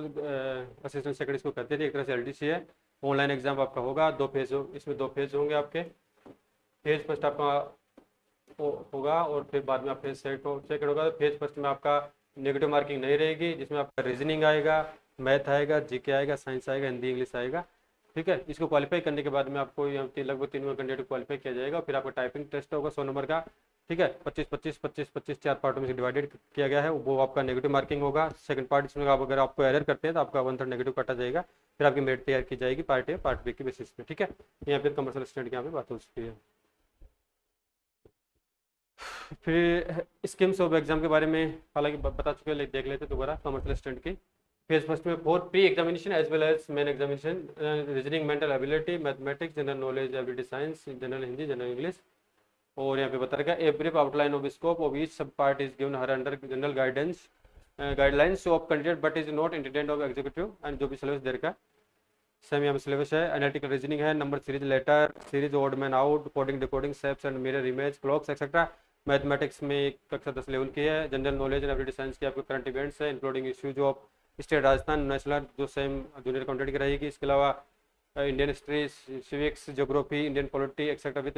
assistant second इसको कहते हैं, एक तरह से एलडीसी है। ऑनलाइन एग्जाम आपका होगा, 2 फेज इसमें 2 फेज होंगे आपके। फेज फर्स्ट आपका होगा और फिर बाद में आप फेज सेकंड होगा। फेज फर्स्ट में आपका नेगेटिव मार्किंग नहीं रहेगी, जिसमें आपका रीजनिंग आएगा, मैथ आएगा, जीके आएगा, साइंस आएगा, हिंदी इंग्लिश आएगा, ठीक है। इसको क्वालिफाई करने के बाद में आपको लगभग 3 कैंडिडेट क्वालिफाई किया जाएगा। फिर आपका टाइपिंग टेस्ट होगा 100 नंबर का, ठीक है। 25-25-25-25 4 पार्टों में से डिवाइडेड किया गया है, वो आपका नेगेटिव मार्किंग होगा। सेकंड पार्ट इसमें आप अगर आपको एरर करते हैं तो आपका 1/3 नेगेटिव काटा जाएगा। फिर आपकी मेरिट तैयार की जाएगी पार्ट ए पार्ट बी के बेसिस पे, ठीक है। यहाँ पे कमर्शियल स्टूडेंट की यहाँ पे बात हो चुकी है। फिर स्कीम्स ऑफ एग्जाम के बारे में हालांकि बता चुके हैं, देख लेते दोबारा। कमर्शियल स्टूडेंट की फेज फर्स्ट में 4 pre examination as well as main examination, reasoning, mental ability, mathematics, general knowledge, everyday science, general Hindi, general English. और यहाँ पे बता रखा है a brief outline of scope of each sub part is given here under general guidelines of candidate but is not intended of executive. And जो भी syllabus दे रखा है सेम यहाँ पे सिलेबस है। एनालिटिकल रीजनिंग है, number series, letter series, odd man out, coding decoding, steps and mirror image, clocks etcetera. Mathematics में कक्षा 10 लेवल की है। General knowledge and everyday science की आपके करंट इवेंट्स है, including issues of state, Rajasthan, national, जो same junior accountant की रहेगी। इसके अलावा Indian history, civics, geography, Indian polity etcetera with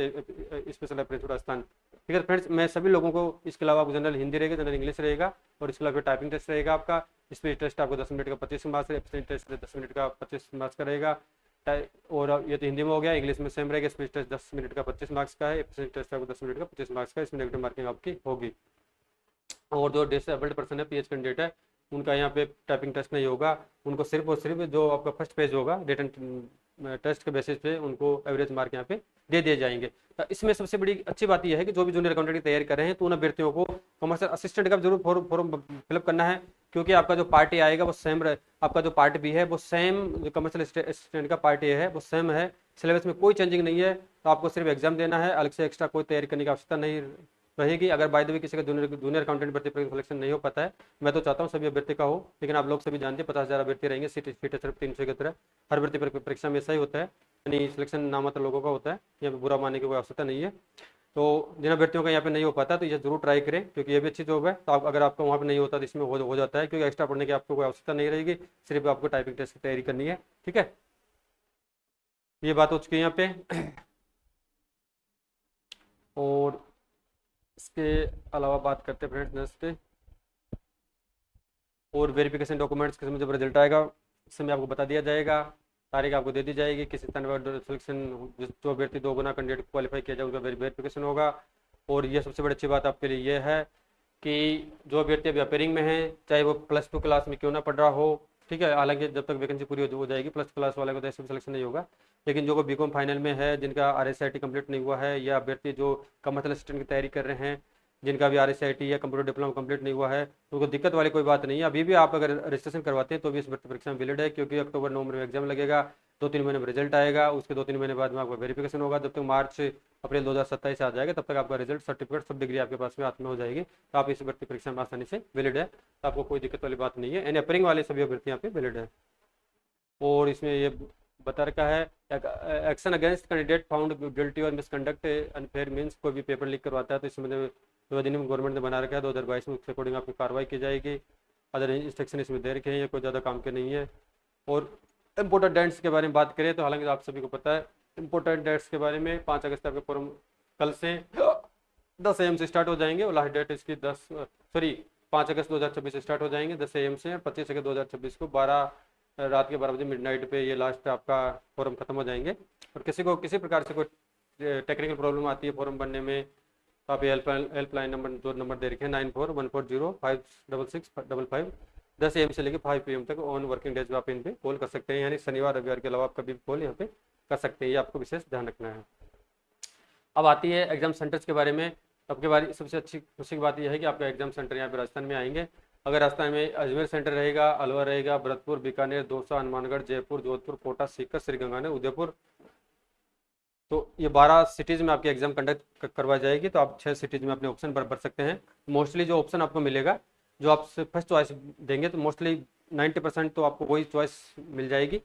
special reference Rajasthan, ठीक है फ्रेंड्स। मैं सभी लोगों को इसके अलावा आपको जनरल हिंदी रहेगा, जनरल इंग्लिश रहेगा, और इसके अलावा टाइपिंग टेस्ट रहेगा आपका। स्पीच टेस्ट आपको 10 मिनट का 25 मार्क्स, एब्सेंट टेस्ट 10 मिनट का 25 मार्क्स का रहेगा। और ये तो हिंदी में हो गया। इंग्लिश में सेम रहेगा, स्पीच टेस्ट 10 मिनट का 25 मार्क्स का है, एब्सेंट टेस्ट आपको 10 मिनट का 25 मार्क्स का, इसमें नेगेटिव मार्किंग आपकी होगी। और जो डिसेबल्ड पर्सन है, पीएच कैंडिडेट है, उनका यहाँ पे टाइपिंग टेस्ट नहीं होगा। उनको सिर्फ और सिर्फ जो आपका फर्स्ट पेज होगा रिटन टेस्ट के बेसिस पे उनको एवरेज मार्क यहाँ पे दे दिए जाएंगे। तो इसमें सबसे बड़ी अच्छी बात यह है कि जो भी जूनियर अकाउंटेंट की तैयारी कर रहे हैं तो उन अभ्यर्थियों को कमर्शियल असिस्टेंट का जरूर फॉर्म फॉर्म फिलअप करना है, क्योंकि आपका जो पार्ट ए आएगा वो सेम, आपका जो पार्ट बी है वो सेम, जो कमर्शियल असिस्टेंट का पार्ट ए है वो सेम है, सिलेबस में कोई चेंजिंग नहीं है। तो आपको सिर्फ एग्जाम देना है, अलग से एक्स्ट्रा कोई तैयारी करने की आवश्यकता नहीं रहेगी। अगर बाय द वे किसी का जूनियर अकाउंटेंट भर्ती सिलेक्शन नहीं हो पाता है, मैं तो चाहता हूँ सभी अभ्यर्थी का हो, लेकिन आप लोग सभी जानते हैं 50,000 अभ्यर्थी रहेंगे, सीट सिर्फ 300 की तरह हर भर्ती परीक्षा में ऐसा ही होता है, यानी सिलेक्शन नामात्र लोगों का होता है, यहाँ पे बुरा मानने की कोई आवश्यकता नहीं है। तो जिन अभ्यर्थियों का यहाँ पे नहीं हो पाता तो ये जरूर ट्राई करें, क्योंकि ये भी अच्छी जॉब है। तो आप अगर आपका वहाँ पे नहीं होता तो इसमें हो जाता है, क्योंकि एक्स्ट्रा पढ़ने की आपको कोई आवश्यकता नहीं रहेगी, सिर्फ आपको टाइपिंग टेस्ट की तैयारी करनी है। ठीक है, ये बात हो चुकी है यहाँ पे। और इसके अलावा बात करते हैं फ्रेंड्स नेक्स्ट, और वेरिफिकेशन डॉक्यूमेंट्स के समय जब रिजल्ट आएगा उस समय आपको बता दिया जाएगा, तारीख आपको दे दी जाएगी, किस स्थान पर सिलेक्शन जो अभ्यर्थी 2 गुना कैंडिडेट को क्वालिफाई किया जाए उसका वेरिफिकेशन होगा। और ये सबसे बड़ी अच्छी बात आपके लिए ये है कि जो अभ्यर्थी अभी अपेयरिंग में है, चाहे वो +2 क्लास में क्यों ना पढ़ रहा हो, ठीक है, हालांकि जब तक वैकेंसी पूरी हो जाएगी +2 क्लास वाले को तो ऐसे भी सिलेक्शन नहीं होगा, लेकिन जो बीकॉम फाइनल में है, जिनका RSIT कंप्लीट नहीं हुआ है, या अभ्यर्थी जो कमर्शियल असिस्टेंट की तैयारी कर रहे हैं, जिनका भी RSIT या कंप्यूटर डिप्लोमा कंप्लीट नहीं हुआ है, तो उनको दिक्कत वाली कोई बात नहीं है। अभी भी आप अगर रजिस्ट्रेशन करवाते हैं तो भी इस भर्ती परीक्षा में वैलिड है, क्योंकि अक्टूबर नवंबर में एग्जाम लगेगा, 2-3 महीने में रिजल्ट आएगा, उसके 2-3 महीने बाद में आपका वेरिफिकेशन होगा, जब तक मार्च अप्रैल 2027 आ जाएगा तब तक आपका रिजल्ट, सर्टिफिकेट, सब डिग्री आपके पास में हाथ में हो जाएगी। तो आप इस भर्ती परीक्षा में आसानी से वैलिड है, तो आपको कोई दिक्कत वाली बात नहीं है, यानी अपेयरिंग वाले सभी अभ्यर्थी यहाँ पे वैलिड है। और इसमें ये बता रखा है action against candidate found guilty और मिसकंडक्ट अनफेयर मीन्स, कोई भी पेपर लीक करवाता है तो इसमें जो अधिनियम गवर्नमेंट ने बना रखा है 2022 में, उसके अकॉर्डिंग आपकी कार्रवाई की जाएगी। अदर इंस्ट्रक्शन इसमें दे रखे हैं, ये कोई ज़्यादा काम के नहीं है। और इम्पोर्टेंट डेट्स के बारे में बात करें तो हालांकि आप सभी को पता है इम्पोर्टेंट डेट्स के बारे में, 5 अगस्त आपके फॉर्म कल से 10 AM से स्टार्ट हो जाएंगे, और लास्ट डेट इसकी 5 अगस्त 2026 से स्टार्ट हो जाएंगे 10 AM से, 25 अगस्त 2026 को रात के 12 बजे मिडनाइट पे ये लास्ट आपका फॉर्म खत्म हो जाएंगे। और किसी को किसी प्रकार से कोई टेक्निकल प्रॉब्लम आती है फॉर्म भरने में, तो आप हेल्पलाइन नंबर, जो नंबर दे रखे हैं 9414056655, 10 AM से लेकर 5 PM तक ऑन वर्किंग डेज आप इन पे कॉल कर सकते हैं, यानी शनिवार रविवार के अलावा आप कभी भी कॉल यहाँ पे कर सकते हैं, ये आपको विशेष ध्यान रखना है। अब आती है एग्जाम सेंटर्स के बारे में। आपके बारे सबसे अच्छी खुशी की बात यह है कि आपका एग्जाम सेंटर यहाँ पे राजस्थान में आएंगे। अगर राजस्थान में अजमेर सेंटर रहेगा, अलवर रहेगा, भरतपुर, बीकानेर, दौसा, हनुमानगढ़, जयपुर, जोधपुर, कोटा, सीकर, श्रीगंगानगर, उदयपुर, तो ये 12 सिटीज़ में आपकी एग्जाम कंडक्ट करवाई जाएगी। तो आप 6 सिटीज़ में अपने ऑप्शन भर सकते हैं। मोस्टली जो ऑप्शन आपको मिलेगा, जो आप फर्स्ट चॉइस देंगे तो मोस्टली 90% तो आपको वही चॉइस मिल जाएगी।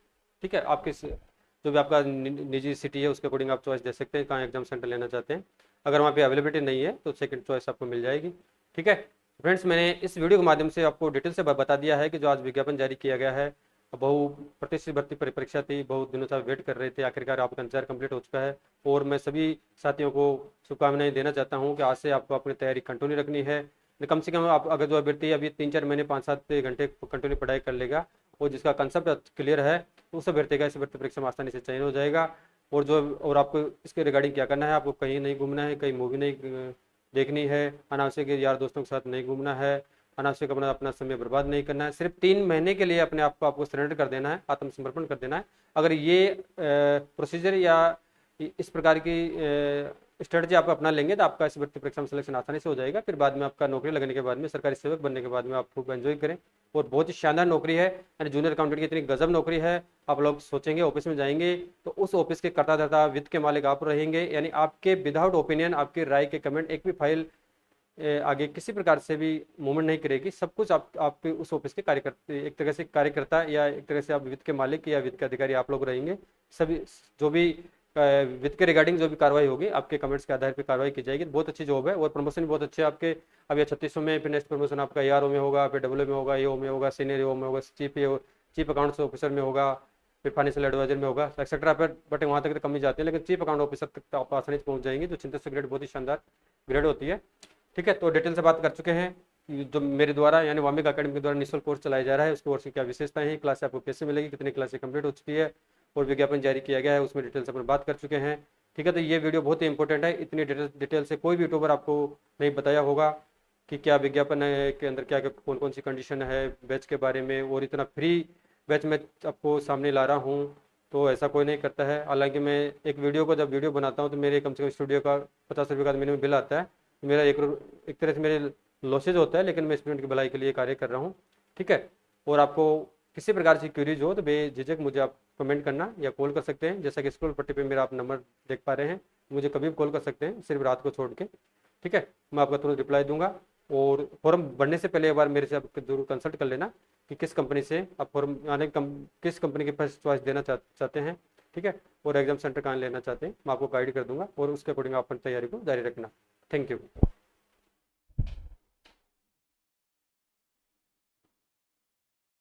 ठीक है, आपके जो भी आपका निजी सिटी है उसके अकॉर्डिंग आप चॉइस दे सकते हैं कहाँ एग्जाम सेंटर लेना चाहते हैं। अगर वहाँ पे अवेलेबिलिटी नहीं है तो सेकंड चॉइस आपको मिल जाएगी। ठीक है फ्रेंड्स, मैंने इस वीडियो के माध्यम से आपको डिटेल से बता दिया है कि जो आज विज्ञापन जारी किया गया है, बहु प्रतिष्ठित भर्ती परीक्षा थी, बहुत दिनों से वेट कर रहे थे, आखिरकार आपका इंतजार कंप्लीट हो चुका है। और मैं सभी साथियों को शुभकामनाएं देना चाहता हूं कि आज से आपको अपनी तैयारी कंटिन्यू रखनी है। कम से कम आप अगर जो अभ्यर्थी अभी 3-4 महीने 5-7 घंटे कंटिन्यू पढ़ाई कर लेगा और जिसका कंसेप्ट क्लियर है, उस अभ्यर्थी का इस भर्ती परीक्षा में आसानी से चयन हो जाएगा। और आपको इसके रिगार्डिंग क्या करना है, आपको कहीं नहीं घूमना है, कहीं मूवी नहीं देखनी है, अनावश्यक यार दोस्तों के साथ नहीं घूमना है, अनावश्यक अपना समय बर्बाद नहीं करना है। सिर्फ 3 महीने के लिए अपने आप को आपको सरेंडर कर देना है, आत्मसमर्पण कर देना है। अगर ये प्रोसीजर या इस प्रकार की स्ट्रेटजी आप अपना लेंगे तो आपका इस भर्ती परीक्षा में सिलेक्शन आसानी से हो जाएगा। फिर बाद में आपका नौकरी लगने के बाद में, सरकारी सेवक बनने के बाद में आप खूब एंजॉय करें। और बहुत ही शानदार नौकरी है, यानी जूनियर अकाउंटेंट की इतनी गजब नौकरी है। आप लोग सोचेंगे ऑफिस में जाएंगे तो उस ऑफिस के कर्ता धर्ता वित्त के मालिक आप रहेंगे, यानी आपके विदाउट ओपिनियन, आपकी राय के कमेंट, एक भी फाइल आगे किसी प्रकार से भी मूवमेंट नहीं करेगी। सब कुछ आप उस ऑफिस के कार्यकर्ता, एक तरह से कार्यकर्ता या एक तरह से आप वित्त के मालिक या वित्त के अधिकारी आप लोग रहेंगे। सभी जो भी वित्त के रिगार्डिंग जो भी कार्रवाई होगी आपके कमेंट्स के आधार पर कार्रवाई की जाएगी। बहुत अच्छी जॉब है और प्रमोशन भी बहुत अच्छे है आपके। अब ये 3600 में, फिर नेक्स्ट प्रमोशन आपका ARO में होगा, फिर WO में होगा, AO में होगा, सीनियर AO में होगा, चीफ अकाउंट्स ऑफिसर में होगा, फिर फाइनेंशियल एडवाइजर में होगा, एक्सेट्रा। पर बट वहाँ तक तो कम ही जाते हैं, लेकिन चीफ अकाउंट ऑफिसर तक तो आप आसानी से पहुँच जाएंगे, जो 46 ग्रेड बहुत ही शानदार ग्रेड होती है। ठीक है, तो डिटेल से बात कर चुके हैं। जो मेरे द्वारा यानी वामिका अकेडमी के द्वारा निःशुल्क कोर्स चलाया जा रहा है, उस कोर्स की क्या विशेषताएं हैं, क्लास आपको कैसे मिलेगी, कितनी क्लासें कंप्लीट हो चुकी है और विज्ञापन जारी किया गया है, उसमें डिटेल से अपन बात कर चुके हैं। ठीक है, तो ये वीडियो बहुत ही इंपॉर्टेंट है, इतनी डिटेल से कोई भी यूट्यूबर आपको नहीं बताया होगा। कि क्या विज्ञापन है के अंदर, क्या क्या कौन कौन सी कंडीशन है बैच के बारे में, और इतना फ्री बैच मैं आपको सामने ला रहा हूँ। तो ऐसा कोई नहीं करता है। हालांकि मैं एक वीडियो को जब वीडियो बनाता हूँ तो मेरे कम से कम स्टूडियो का 50 रुपये का मिनिमम बिल आता है। मेरा एक तरह से मेरे लॉसेज होता है, लेकिन मैं स्टूडेंट की भलाई के लिए कार्य कर रहा हूँ। ठीक है। और आपको किसी प्रकार की क्वेरीज हो तो बेझिझक मुझे आप कमेंट करना या कॉल कर सकते हैं। जैसा कि स्क्रॉल पट्टी पे मेरा आप नंबर देख पा रहे हैं, मुझे कभी भी कॉल कर सकते हैं, सिर्फ रात को छोड़ के। ठीक है। मैं आपका तुरंत रिप्लाई दूंगा। और फॉर्म भरने से पहले एक बार मेरे से आप जरूर कंसल्ट कर लेना कि किस कंपनी से आप फॉर्म यानी किस कंपनी के फर्स्ट चॉइस देना चाहते हैं। ठीक है। और एग्जाम सेंटर कहाँ लेना चाहते हैं, मैं आपको गाइड कर दूंगा, और उसके अकॉर्डिंग आप अपनी तैयारी को जारी रखना। Thank you.